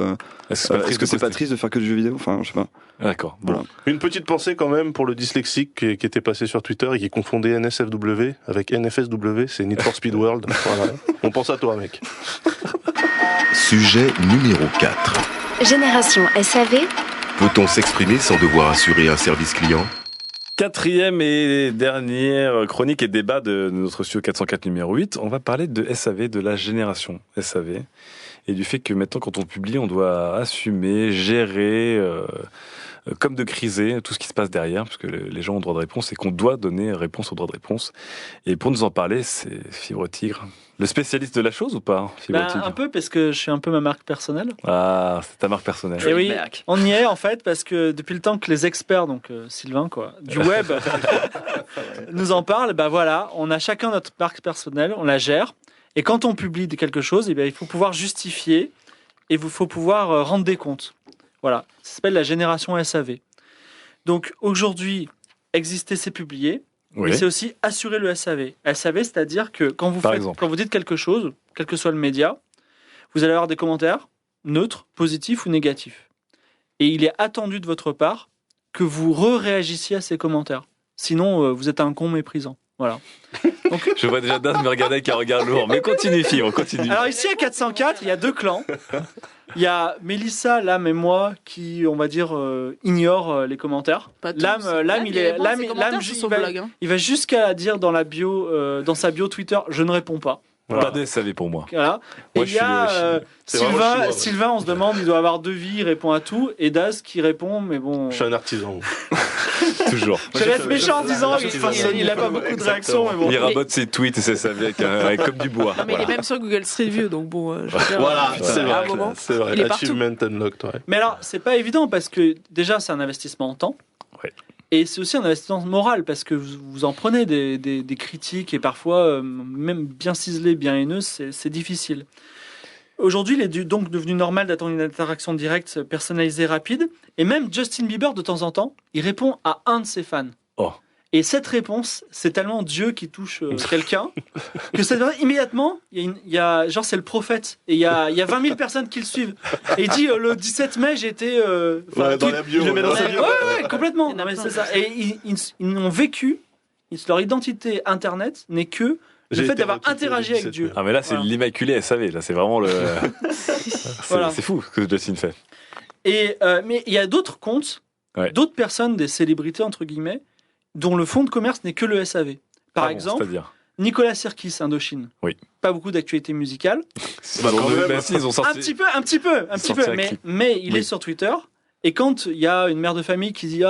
Est-ce que c'est pas triste de faire que du jeu vidéo? Enfin, je sais pas.
D'accord. Bon.
Voilà.
Une petite pensée quand même pour le dyslexique qui était passé sur Twitter et qui confondait NSFW avec NFSW, c'est Need for Speed World. Voilà. On pense à toi, mec.
Sujet numéro 4.
Génération SAV,
Peut-on s'exprimer sans devoir assurer un service client?
Quatrième et dernière chronique et débat de notre studio 404 numéro 8. On va parler de SAV, de la génération SAV. Et du fait que maintenant, quand on publie, on doit assumer, gérer, comme de criser tout ce qui se passe derrière, parce que les gens ont droit de réponse et qu'on doit donner réponse au droit de réponse. Et pour nous en parler, c'est Fibre Tigre. Le spécialiste de la chose ou pas, Fibre Tigre?
Un peu, parce que je suis un peu ma marque personnelle.
Ah, c'est ta marque personnelle.
Et oui,
Trademark.
on y est en fait, parce que depuis le temps que les experts, donc Sylvain, quoi, du web, nous en parlent, bah voilà, on a chacun notre marque personnelle, on la gère. Et quand on publie quelque chose, eh bien, il faut pouvoir justifier et il faut pouvoir rendre des comptes. Voilà, ça s'appelle la génération SAV. Donc aujourd'hui, exister, c'est publier,
Oui.
mais c'est aussi assurer le SAV. SAV, c'est-à-dire que quand
Par exemple.
quand vous dites quelque chose, quel que soit le média, vous allez avoir des commentaires neutres, positifs ou négatifs. Et il est attendu de votre part que vous réagissiez à ces commentaires. Sinon, vous êtes un con méprisant. Voilà.
Je vois déjà Dan me regarder avec un regard lourd. Mais continue, Fibre, continue.
Alors ici à 404, il y a 2 clans. Il y a Mélissa, Lame et moi qui, on va dire, ignorent les commentaires.
Pas tous.
Lame, il est,
bon,
Lame,
ses commentaires sur son blog, hein.
il va jusqu'à dire dans la bio, dans sa bio Twitter, je ne réponds pas.
Pas de SAV pour moi.
Voilà.
Moi,
Et
je
il y a
suis
C'est vraiment chinois, ouais.
Sylvain, on se demande, il doit avoir 2 vies, il répond à tout. Et Daz qui répond, mais bon.
Je suis un artisan.
Toujours.
Je vais être méchant en disant
Exactement.
qu'il n'a pas beaucoup de réactions, mais bon.
Il rabote ses tweets et ses SAV avec comme du bois.
Non, mais il est même sur Google Street View, donc bon. Je veux dire,
Voilà,
à
c'est
un
vrai.
moment,
C'est vrai.
il est partout.
Achievement unlocked, ouais.
Mais alors, c'est pas évident parce que déjà, c'est un investissement en temps.
Ouais.
Et c'est aussi un investissement moral parce que vous en prenez des critiques et parfois, même bien ciselées, bien haineuses, c'est difficile. Aujourd'hui, il est donc devenu normal d'attendre une interaction directe, personnalisée, rapide. Et même Justin Bieber, de temps en temps, il répond à un de ses fans.
Oh.
Et cette réponse, c'est tellement Dieu qui touche quelqu'un que cette personne, immédiatement, il y a genre c'est le prophète et il y a 20 000 personnes qui le suivent. Et il dit le 17 mai j'étais
Ouais, dans la bio.
il le met dans sa
ouais,
bio.
ouais, complètement.
Il y en a
Non, mais
plein.
c'est ça. Et ils ont vécu, leur identité internet n'est que le fait d'avoir interagi avec Dieu.
Ah mais là c'est
Voilà.
l'immaculé SAV, là c'est vraiment le.
Voilà.
C'est fou ce que Justin fait.
Et mais il y a d'autres comptes,
Ouais.
d'autres personnes, des célébrités entre guillemets, dont le fonds de commerce n'est que le SAV. Par
Ah bon,
exemple,
c'est-à-dire.
Nicolas Sirkis, Indochine.
Oui.
Pas beaucoup d'actualité musicale.
Bah, quand même.
Bah, si, ils ont sorti.
Un petit peu,
sorti un clip.
mais il
Oui.
est sur Twitter. Et quand il y a une mère de famille qui dit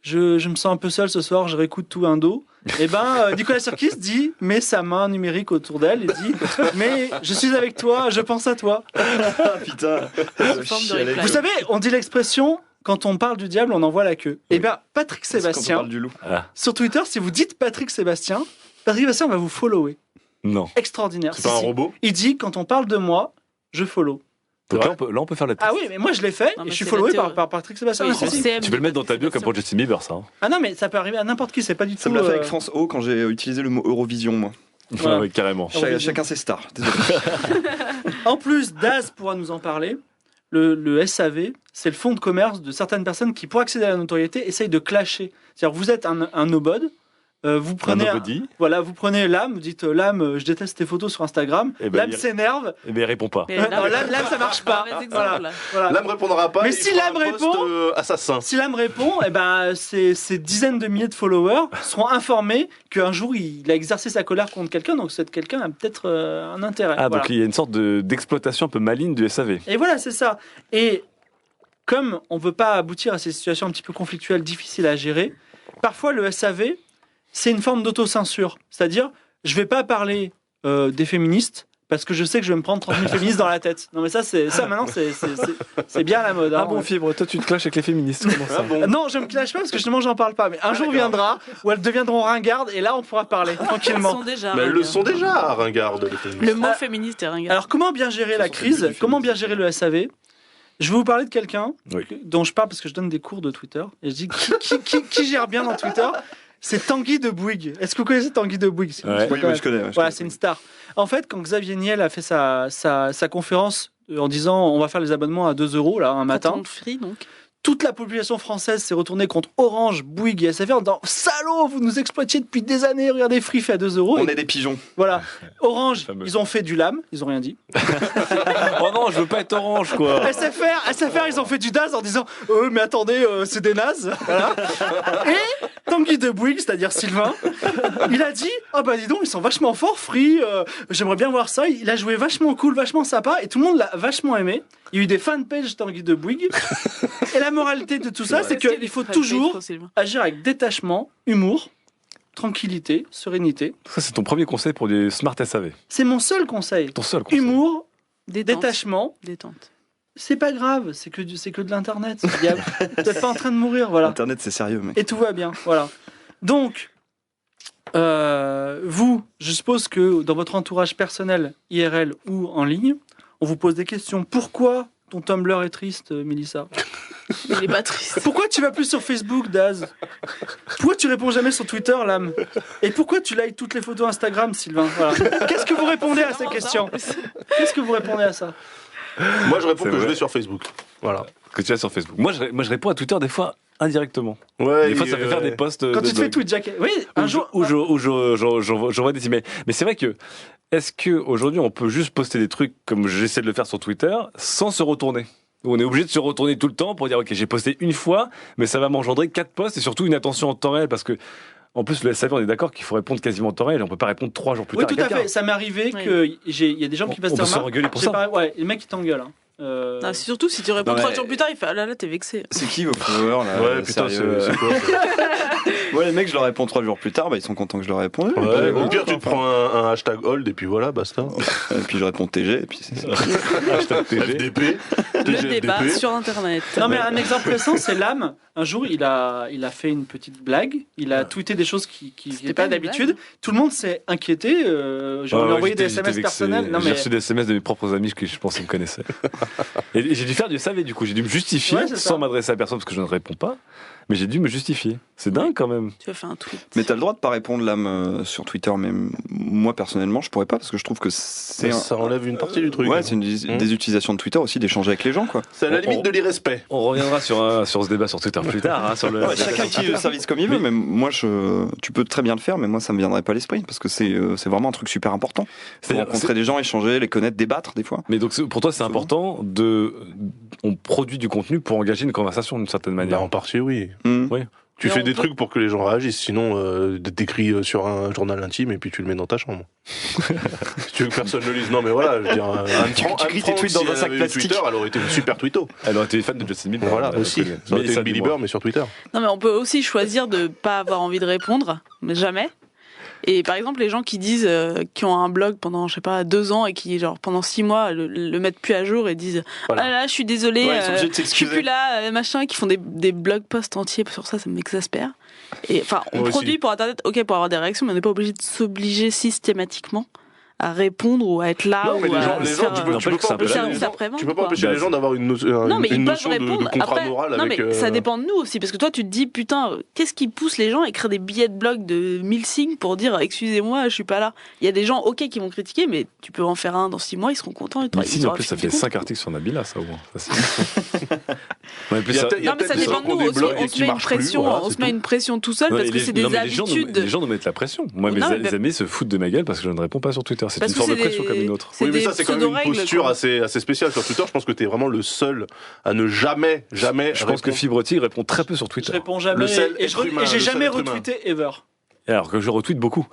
je me sens un peu seul ce soir, je réécoute tout Indo, et ben Nicolas Sirkis dit met sa main numérique autour d'elle et dit mais je suis avec toi, je pense à toi.
Ah putain.
Sous forme de réclame.
Vous savez, on dit l'expression quand on parle du diable, on en voit la queue. Et bien Patrick
C'est quand on
Sébastien
parle du loup.
sur Twitter, si vous dites Patrick Sébastien va vous follower.
Non.
Extraordinaire.
C'est pas un
Si.
robot?
Il dit quand on parle de moi, je follow.
Donc là on peut faire la test.
Ah oui, mais moi je l'ai fait
Non,
et
mais
je suis
c'est
followé
la théorie.
par Patrick Sébastien.
Oui,
Ah, si, si.
CM,
Tu peux le mettre dans ta bio comme pour Justin Bieber, ça. Hein.
Ah non, mais ça peut arriver à n'importe qui, c'est pas du tout.
Ça me l'a fait avec France O quand j'ai utilisé le mot Eurovision, moi.
Voilà.
Ouais, carrément.
Eurovision.
Chacun ses stars. Désolé.
En plus, Daz pourra nous en parler. Le SAV, c'est le fonds de commerce de certaines personnes qui, pour accéder à la notoriété, essayent de clasher. C'est-à-dire, vous êtes un nobody, vous prenez,
nobody.
voilà, vous prenez Lame, vous dites Lame, je déteste tes photos sur Instagram.
Eh ben,
Lame
il-
s'énerve.
Eh bien, il répond pas.
Mais
Non, Lame, ça marche pas.
Mauvais exemple,
Voilà.
là.
Voilà.
Là me répondra pas.
Mais
il
si
fera
Lame
un post,
répond-
assassin.
Si Lame répond, eh ben, ces dizaines de milliers de followers seront informés qu'un jour il a exercé sa colère contre quelqu'un, donc cet quelqu'un a peut-être un intérêt.
Ah,
Voilà.
donc il y a une sorte d'exploitation un peu maligne du SAV.
Et voilà, c'est ça. Et comme on ne veut pas aboutir à ces situations un petit peu conflictuelles, difficiles à gérer, parfois le SAV, c'est une forme d'autocensure. C'est-à-dire, je ne vais pas parler des féministes parce que je sais que je vais me prendre 30 000 féministes dans la tête. Non, mais ça maintenant, c'est bien à la mode. Hein.
Ah bon, Fibre, toi tu te clashes avec les féministes, comment ça?
Non, je me clash pas parce que justement, j'en parle pas. Mais un jour
d'accord.
viendra où elles deviendront ringardes et là, on pourra parler
Ils
tranquillement.
sont déjà.
Mais elles le
ringards.
sont déjà, ringardes, les féministes.
Le mot
Ah.
féministe est ringard.
Alors, comment bien gérer la
sont
crise?
des féministes.
Comment bien gérer le SAV? Je vais vous parler de quelqu'un
Oui.
dont je parle parce que je donne des cours de Twitter. Et je dis qui gère bien dans Twitter? C'est Tanguy de Bouygues. Est-ce que vous connaissez Tanguy de Bouygues?
Ouais.
Oui, oui, je connais. ouais, je
Voilà,
connais.
c'est une star. En fait, quand Xavier Niel a fait sa conférence en disant on va faire les abonnements à 2 euros là un matin,
Patron de Free, donc.
toute la population française s'est retournée contre Orange, Bouygues et SFR en disant salaud, vous nous exploitiez depuis des années, regardez Free fait à 2 euros.
On
Et
est des pigeons.
voilà. Orange,
Fameux.
ils ont fait du lame, ils ont rien dit.
Oh non, je veux pas être orange, quoi.
SFR, ils ont fait du DAS en disant mais attendez, c'est des nazes. Voilà. Et Tanguy de Bouygues, c'est-à-dire Sylvain, il a dit ah bah dis donc, ils sont vachement forts, Free, j'aimerais bien voir ça. Il a joué vachement cool, vachement sympa, et tout le monde l'a vachement aimé. Il y a eu des fanpages Tanguy de Bouygues. Et la moralité de tout ça, c'est qu'il faut toujours agir avec détachement, humour, tranquillité, sérénité.
Ça, c'est ton premier conseil pour du Smart SAV.
C'est mon seul conseil.
Ton seul conseil.
Humour,
Détente.
détachement.
Détente.
C'est pas grave, c'est que de l'internet. Vous n'êtes pas en train de mourir, voilà.
Internet, c'est sérieux, mec.
Et tout va bien, voilà. Donc, vous, je suppose que dans votre entourage personnel, IRL ou en ligne, on vous pose des questions. Pourquoi ton Tumblr est triste, Mélissa?
Il est pas triste.
Pourquoi tu vas plus sur Facebook, Daz? Pourquoi tu réponds jamais sur Twitter, Lame? Et pourquoi tu likes toutes les photos Instagram, Sylvain? Voilà. Qu'est-ce que vous répondez à ces questions? Qu'est-ce que vous répondez à ça?
Moi, je réponds
C'est
que je
vrai.
vais sur Facebook. Voilà.
Que tu as sur Facebook. Moi, je réponds à Twitter des fois indirectement.
Ouais,
Des fois, ça fait faire des posts.
Quand
de
tu te fais
blog.
tweet jacket. Oui, un jour.
Où j'envoie des emails. Mais c'est vrai que, est-ce que aujourd'hui on peut juste poster des trucs comme j'essaie de le faire sur Twitter sans se retourner? Où on est obligé de se retourner tout le temps pour dire ok, j'ai posté une fois, mais ça va m'engendrer 4 posts et surtout une attention en temps réel parce que en plus le SAV on est d'accord qu'il faut répondre quasiment en temps réel, on peut pas répondre 3 jours plus
Oui,
tard.
tout à fait. Ça m'est arrivé qu'il y a des gens qui passent
On peut
leur
se
main.
engueuler pour
J'ai
ça.
pas- Ouais, les mecs ils t'engueulent. Hein.
Ah, c'est surtout si tu réponds
Non,
3
mais-
jours plus tard, il fait ah là là, t'es vexé.
C'est qui vos followers là
Ouais, putain,
sérieux,
c'est quoi ça?
Moi, les mecs, je leur réponds 3 jours plus tard, bah, ils sont contents que je leur ai répondu.
Ouais,
Bon,
au pire, tu te prends un hashtag hold et puis voilà, basta.
Et puis je réponds TG, et puis c'est ça.
Hashtag TG.
FDP,
Le débat sur Internet.
Non, mais un exemple récent, c'est Lame. Un jour, il a fait une petite blague. Il a tweeté des choses qui
C'était
n'est
pas
pas
une
d'habitude. Tout le monde s'est inquiété. J'ai envoyé des SMS personnels. Non,
J'ai
mais
reçu des SMS de mes propres amis que je pensais me connaissaient. Et j'ai dû faire du SAV du coup, j'ai dû me justifier
Ouais, c'est ça.
sans m'adresser à personne parce que je ne réponds pas. Mais j'ai dû me justifier. C'est dingue quand même.
Tu as fait un tweet.
Mais t'as le droit de pas répondre l'âme sur Twitter, mais moi personnellement je pourrais pas parce que je trouve que c'est
ça enlève une partie du truc.
ouais, c'est une des utilisations de Twitter aussi d'échanger avec les gens quoi.
C'est à la limite de l'irrespect.
On reviendra sur ce débat sur Twitter plus tard. Hein, sur le...
Ouais, chacun utilise le service comme il veut, mais moi tu peux très bien le faire, mais moi ça me viendrait pas à l'esprit parce que c'est vraiment un truc super important. Faut
C'est-à-dire,
rencontrer des gens, échanger, les connaître, débattre des fois.
Mais donc pour toi c'est important on produit du contenu pour engager une conversation d'une certaine
Bah,
manière.
en partie, oui.
Oui.
Tu
Mais
fais
on
des
peut-
trucs pour que les gens réagissent, sinon t'écris sur un journal intime et puis tu le mets dans ta chambre. Si tu veux que personne ne lise. Non mais voilà, je veux dire,
Tu écris tes tweets dans un sac plastique.
Twitter, elle aurait été une super tweeto.
Elle aurait été fan de Justin Bieber.
Voilà, aussi. Ça aurait été une Billy Bird, mais sur Twitter.
Non, mais on peut aussi choisir de pas avoir envie de répondre, mais jamais. Et par exemple, les gens qui disent, qui ont un blog pendant, je sais pas, 2 ans et qui, genre, pendant 6 mois, le mettent plus à jour et disent,
Voilà.
ah là, je suis désolé,
Ouais, ils sont obligés de
je suis
s'excuser.
plus là, machin, qui font des blog posts entiers sur ça, ça m'exaspère. Et enfin, on
Moi aussi.
produit pour Internet, ok, pour avoir des réactions, mais on n'est pas obligé de s'obliger systématiquement à répondre ou à être là
Non, mais
ou
les
à
gens,
se faire,
tu peux
n'empêche que
pas
c'est un peu
empêcher
la
les
même.
gens-
Après-vente,
tu peux pas
quoi.
empêcher les gens d'avoir une
Non, mais
une
ils peuvent
notion de
répondre.
contrat
Après,
moral
non,
avec.
mais ça dépend de nous aussi, parce que toi, tu te dis, putain, qu'est-ce qui pousse les gens à écrire des billets de blog de 1000 signes pour dire, excusez-moi, je suis pas là. Il y a des gens, ok, qui vont critiquer, mais tu peux en faire un dans 6 mois, ils seront contents. Et toi,
Mais
ils
si, en
auront
plus, ça
fait
fait
du
5 articles sur Nabila, ça au moins. Ça, c'est- Ouais, en plus,
Il y a
ça-
peut-être- il y a
Non, mais ça
peut-être des
dépend
gens
de
qui ont
nous
des
aussi.
blogs
On
et
se
qui
met une
marchent plus,
pression,
voilà,
on
c'est
se met
tout.
une pression tout seul
Ouais,
parce que c'est des
non, mais les gens
habitudes.
les gens nous mettent la pression. Moi,
Non,
mes
mais-
amis se foutent de ma gueule parce que je ne réponds pas sur Twitter. C'est
Parce
une
que
forme de
c'est
pression
des-
comme une autre.
c'est
Oui, mais
des
ça, c'est quand même une
pseudo-règles,
posture
quoi.
assez spéciale sur Twitter. Je pense que t'es vraiment le seul à ne jamais
Je pense que
répondre.
Fibretti répond très peu sur
je
Twitter.
réponds jamais.
Le seul
Et
être humain,
j'ai
le
jamais
seul être humain.
retweeté ever.
Alors que je retweete beaucoup.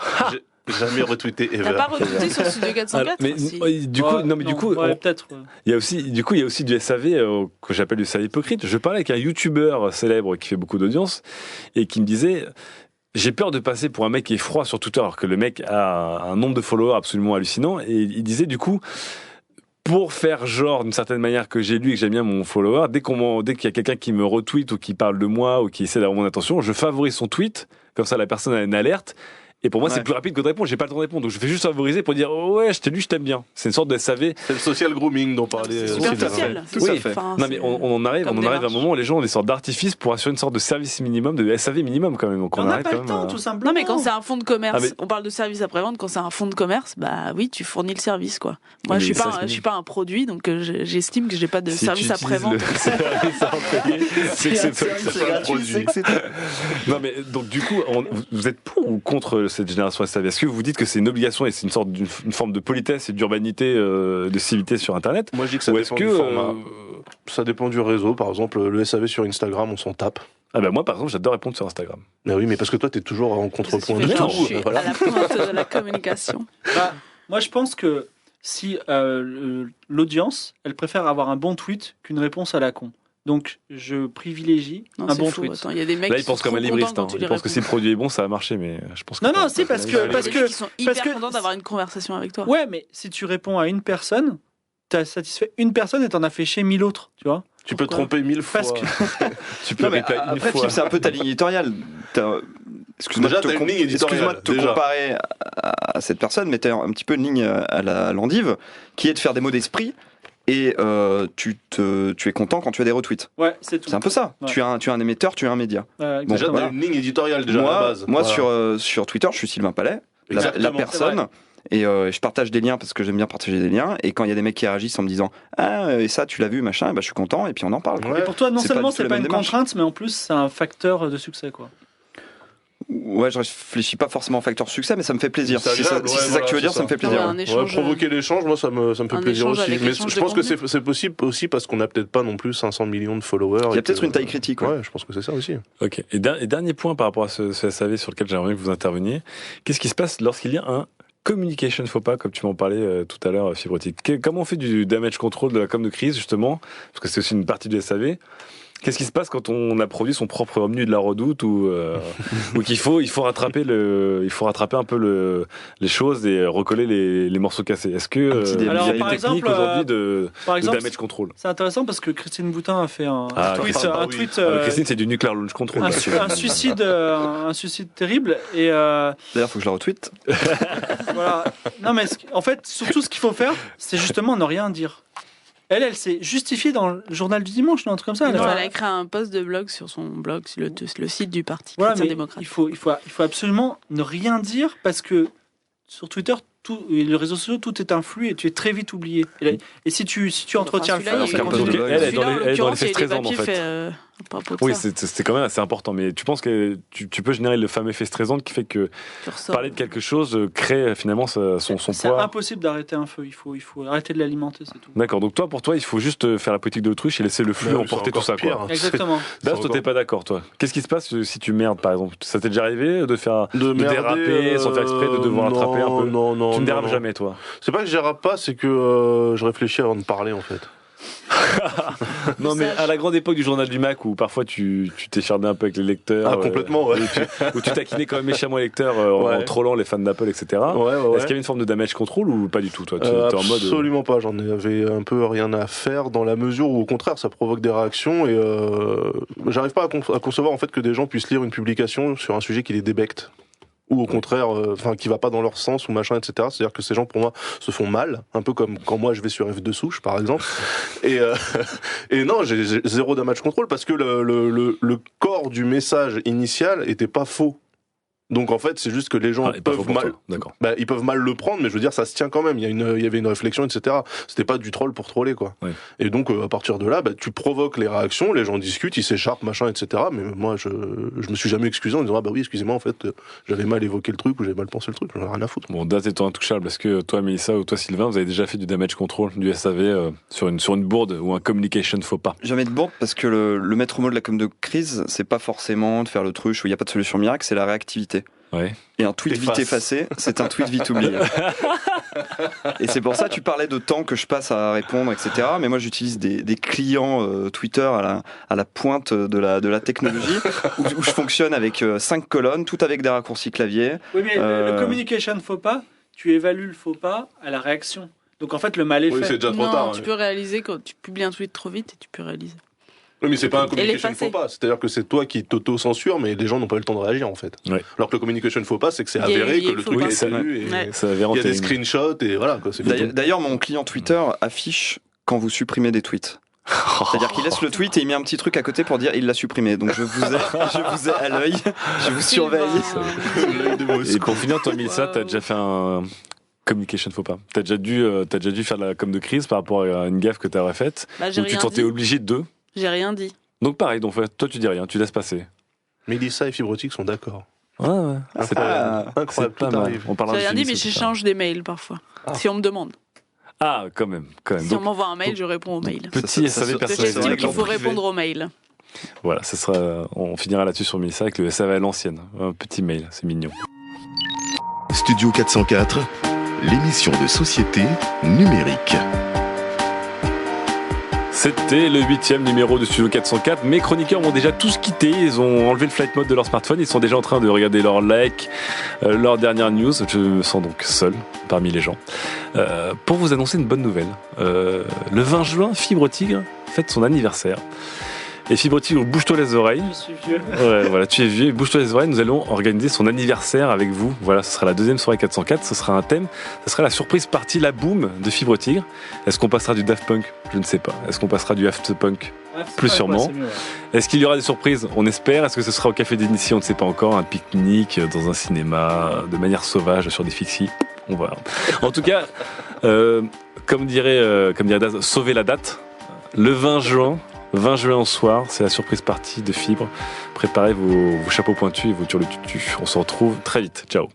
J'ai jamais retweeté
T'as
ever.
pas recruté sur Studio 404
Mais
si.
du coup,
Ouais,
non, mais du coup,
ouais, peut-être. Ouais.
il y a aussi du SAV que j'appelle du SAV hypocrite. Je parlais avec un YouTuber célèbre qui fait beaucoup d'audience et qui me disait j'ai peur de passer pour un mec qui est froid sur Twitter alors que le mec a un nombre de followers absolument hallucinant et il disait du coup pour faire genre d'une certaine manière que j'ai lu et que j'aime bien mon follower, dès qu'il y a quelqu'un qui me retweet ou qui parle de moi ou qui essaie d'avoir mon attention, je favorise son tweet, comme ça la personne a une alerte. Et pour moi, c'est
Ouais.
plus rapide que de répondre. J'ai pas le temps de répondre. Donc, je fais juste favoriser pour dire, oh ouais, je t'ai lu, je t'aime bien. C'est une sorte de SAV.
C'est le social grooming dont parlait.
C'est
Oui,
superficiel.
tout
c'est
à
ça.
fait.
Enfin,
Non, mais
c'est-
on en arrive à
comme
un
démarche.
moment où les gens ont des sortes d'artifices pour assurer une sorte de service minimum, de SAV minimum quand même. Donc,
On
on
n'a
arrive
pas
quand
le
même
temps,
à-
tout simplement.
Non, mais quand c'est un fonds de commerce,
Ah, mais-
on parle de service après-vente, quand c'est un fonds de commerce, bah oui, tu fournis le service, quoi. Moi,
Mais
je suis
ça,
pas,
c'est
je suis pas un produit, donc j'estime que j'ai pas de
Si
service
tu utilises
après-vente.
le service à payer, c'est que c'est toi qui
c'est gratuit.
Non, mais donc, du coup, vous êtes pour ou contre cette génération SAV? Est-ce que vous dites que c'est une obligation et c'est une sorte une forme de politesse et d'urbanité, de civilité sur Internet?
Moi, je dis que ça
Ou est-ce
dépend
que.
du format. Ça dépend du réseau. Par exemple, le SAV sur Instagram, on s'en tape.
Ah ben moi, par exemple, j'adore répondre sur Instagram.
Mais oui, mais parce que toi, t'es toujours en contrepoint de
Mais non,
tout.
Je suis
Voilà.
à la pointe de la communication.
Bah, moi, je pense que si l'audience, elle préfère avoir un bon tweet qu'une réponse à la con. Donc, je privilégie
Non,
un
c'est
bon
fou.
tweet.
Attends, il y a des mecs
Là,
qui
il pense
sont
comme un
trop
libriste.
contents
Hein.
quand tu
Il
les
pense que si
réponds.
le produit est bon, ça va marcher, mais je pense que.
Non, non, c'est parce
Il y a
que
des mecs qui sont hyper
que-
contents d'avoir une conversation avec toi.
ouais, mais si tu réponds à une personne, t'as satisfait une personne et t'en as fait chier 1000 autres, tu vois.
Tu peux te
Pourquoi
tromper 1000 fois.
Parce que
Tu peux
Non, mais
répéter une
après,
fois.
Philippe, c'est un peu ta ligne éditoriale. Excuse-moi
Déjà,
de te,
t'as une ligne éditoriale,
excuse-moi de te
déjà.
comparer à cette personne, mais tu as un petit peu une ligne à la l'endive, qui est de faire des mots d'esprit, et tu es content quand tu as des retweets.
ouais, c'est tout.
C'est un peu ça.
Ouais.
Tu as un émetteur, tu as un média.
Ouais,
Déjà,
exactement.
t'as une ligne éditoriale déjà à la
moi,
base.
moi
Voilà.
sur Twitter, je suis Sylvain Palais. la
Exactement.
personne. Et je partage des liens parce que j'aime bien partager des liens. Et quand il y a des mecs qui réagissent en me disant et ça tu l'as vu machin, je suis content et puis on en parle.
Ouais.
Et pour toi, non
C'est pas
seulement
du tout
c'est
la
pas
même
une
démarche.
contrainte, mais en plus c'est un facteur de succès, quoi.
Ouais, je réfléchis pas forcément au facteur succès, mais ça me fait plaisir.
C'est
Si c'est
agréable,
ça que tu veux dire, ça me fait plaisir.
Ouais,
ouais.
un échange,
provoquer l'échange, moi ça me fait
un
plaisir
échange
aussi.
avec
Mais
échange
je
de
pense que
contenu.
c'est possible aussi parce qu'on n'a peut-être pas non plus 500 millions de followers.
Il y a
et
peut-être
que-
une taille critique. Ouais.
Ouais, je pense que c'est ça aussi.
Ok. Et dernier point par rapport à ce SAV sur lequel j'aimerais que vous interveniez. Qu'est-ce qui se passe lorsqu'il y a un communication faux pas, comme tu m'en parlais tout à l'heure, Fibrotique? Comment on fait du damage control de la com de crise, justement? Parce que c'est aussi une partie du SAV. Qu'est-ce qui se passe quand on a produit son propre Omni de la Redoute ou qu'il faut rattraper un peu les choses et recoller les morceaux cassés? Est-ce que
Un petit début.
Alors,
il y a une
par
technique
exemple,
aujourd'hui
Par
de
exemple,
damage control?
c'est intéressant parce que Christine Boutin a fait un
Ah,
tweet,
Christine,
un
oui.
tweet,
Christine, c'est du nuclear launch control.
un,
là-dessus.
un suicide terrible et
D'ailleurs, faut que je la retweete.
voilà. Non mais en fait, surtout ce qu'il faut faire, c'est justement ne rien dire. Elle s'est justifiée dans le journal du dimanche, non, un truc comme ça.
Non,
a-
elle a écrit un post de blog sur son blog, sur le site du parti
Voilà, mais
chrétien-démocrate.
il faut absolument ne rien dire parce que sur Twitter, et les réseaux sociaux, tout est un flux et tu es très vite oublié. Et si tu entretiens le
Celui-là,
flux,
il y a
un
ça
peu de
continue.
blog.
Elle est
Celui-là,
dans
en
les
l'occurrence,
faits
il y a des
stressants, en
papiers
fait.
faits à propos de
Oui,
ça.
c'est quand même assez important. Mais tu penses que tu peux générer le fameux effet stressant qui fait que
Tu ressors.
parler de quelque chose crée finalement son
C'est
poids.
impossible d'arrêter un feu. Il faut arrêter de l'alimenter, c'est tout.
D'accord. Donc pour toi, il faut juste faire la politique de l'autruche et laisser le flux
Ouais,
emporter
c'est
tout ça,
encore pire.
quoi.
Exactement.
Daz, toi, t'es pas d'accord, toi. Qu'est-ce qui se passe si tu merdes, par exemple? Ça t'est déjà arrivé de
merder,
déraper sans faire exprès, de devoir
non,
attraper un peu?
Non,
Tu ne
non,
dérapes
non.
jamais, toi.
C'est pas que je dérape pas, c'est que je réfléchis avant de parler en fait.
Non, mais à la grande époque du journal du Mac où parfois tu t'échardais un peu avec les lecteurs.
Ah, complètement, ouais.
Où tu taquinais quand même méchamment les lecteurs en
Ouais.
trollant les fans d'Apple, etc.
Ouais.
Est-ce qu'il y avait une forme de damage control ou pas du tout, toi? Tu étais en mode.
Absolument pas, j'en avais un peu rien à faire dans la mesure où au contraire ça provoque des réactions et j'arrive pas à concevoir en fait que des gens puissent lire une publication sur un sujet qui les débecte ou au contraire qui va pas dans leur sens ou machin, etc. C'est-à-dire que ces gens pour moi se font mal, un peu comme quand moi je vais sur F2 souche par exemple et non, j'ai zéro damage control parce que le corps du message initial était pas faux. Donc en fait, c'est juste que les gens
Ah, et pas faux
peuvent
pour
mal,
toi. D'accord.
ils peuvent mal le prendre, mais je veux dire, ça se tient quand même. Il y avait une réflexion, etc. C'était pas du troll pour troller, quoi.
Ouais.
Et donc à partir de là, tu provoques les réactions, les gens discutent, ils s'écharpent, machin, etc. Mais moi, je me suis jamais excusé en disant oui, excusez-moi, en fait, j'avais mal évoqué le truc ou j'avais mal pensé le truc. J'en ai rien à foutre.
Bon, Daz étant intouchable, est-ce que toi, Mélissa, ou toi, Sylvain, vous avez déjà fait du damage control, du SAV sur une board ou un communication faux pas?
Jamais de bourde parce que le maître mot de la com de crise, c'est pas forcément de faire le truche où il n'y a pas de solution miracle, c'est la réactivité.
Ouais.
Et un tweet vite
Efface.
effacé, c'est un tweet vite oublié. Et c'est pour ça, tu parlais de temps que je passe à répondre, etc. Mais moi, j'utilise des clients Twitter à la pointe de la technologie, où je fonctionne avec 5 colonnes, tout avec des raccourcis clavier.
Oui, mais le communication faux pas, tu évalues le faux pas à la réaction. Donc en fait, le mal est
Oui,
fait.
c'est déjà trop
Non,
tard.
tu
Ouais.
peux réaliser quand tu publies un tweet trop vite et tu peux réaliser.
Oui, mais c'est pas un
Et
communication
l'effacer.
faux pas. C'est-à-dire que c'est toi qui t'auto-censure, mais les gens n'ont pas eu le temps de réagir, en fait.
Ouais.
Alors que le communication faux pas, c'est que c'est
Il y a
avéré
eu- il y a
que
eu
le
faux
truc
pas.
a été lu et
Ouais.
Ça avait
il y a des
une-
screenshots et voilà, quoi. C'est
D'ailleurs, mon client Twitter affiche quand vous supprimez des tweets. C'est-à-dire qu'il laisse le tweet et il met un petit truc à côté pour dire il l'a supprimé. Donc je vous ai à l'œil, je vous surveille.
Et pour finir, toi, Mélissa, t'as déjà fait un communication faux pas? T'as déjà dû faire la com de crise par rapport à une gaffe que t'aurais faite?
Bah, j'ai
Où tu
rien
te sentais
dit.
obligé de?
J'ai rien dit.
Donc pareil, donc toi tu dis rien, tu laisses passer.
Mélissa et Fibrotique sont d'accord.
Ouais. C'est pas,
Incroyable,
c'est pas
tout
mal.
arrive.
On parlera
J'ai rien
de
dit,
film,
mais
c'est ça.
j'échange des mails parfois. Si on me demande.
Ah, quand même.
Si
Donc,
on m'envoie un mail, je réponds au mail.
petit
Ça
SAV
se-
Parce que
personnalisé.
j'estime
règle
qu'il
en
faut
privé.
répondre au mail.
Voilà, on finira là-dessus sur Mélissa avec le SAV à l'ancienne. Un petit mail, c'est mignon.
Studio 404, l'émission de société numérique.
C'était le 8e numéro de Studio 404. Mes chroniqueurs m'ont déjà tous quitté. Ils ont enlevé le flight mode de leur smartphone. Ils sont déjà en train de regarder leur like, leur dernière news. Je me sens donc seul parmi les gens. Pour vous annoncer une bonne nouvelle. Le 20 juin, Fibre Tigre fête son anniversaire. Et Fibre Tigre, bouge-toi les oreilles.
Je suis vieux.
Ouais, voilà, tu es vieux, bouge-toi les oreilles, nous allons organiser son anniversaire avec vous. Voilà, ce sera la deuxième soirée 404, ce sera un thème, ce sera la surprise partie La Boom de Fibre Tigre. Est-ce qu'on passera du Daft Punk? Je ne sais pas. Est-ce qu'on passera du Daft Punk? plus sûrement.
Ouais, c'est mieux, ouais.
Est-ce qu'il y aura des surprises? On espère. Est-ce que ce sera au Café d'Initie? On ne sait pas encore. Un pique-nique dans un cinéma, de manière sauvage sur des fixies. On va. En tout cas, comme dirait Daz, sauvez la date. Le 20 juin au soir, c'est la surprise partie de Fibre. Préparez vos chapeaux pointus et vos turlututus. On se retrouve très vite. Ciao.
Bah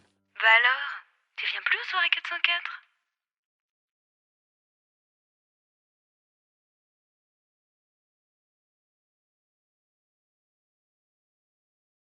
alors, tu viens plus aux soirées 404 ?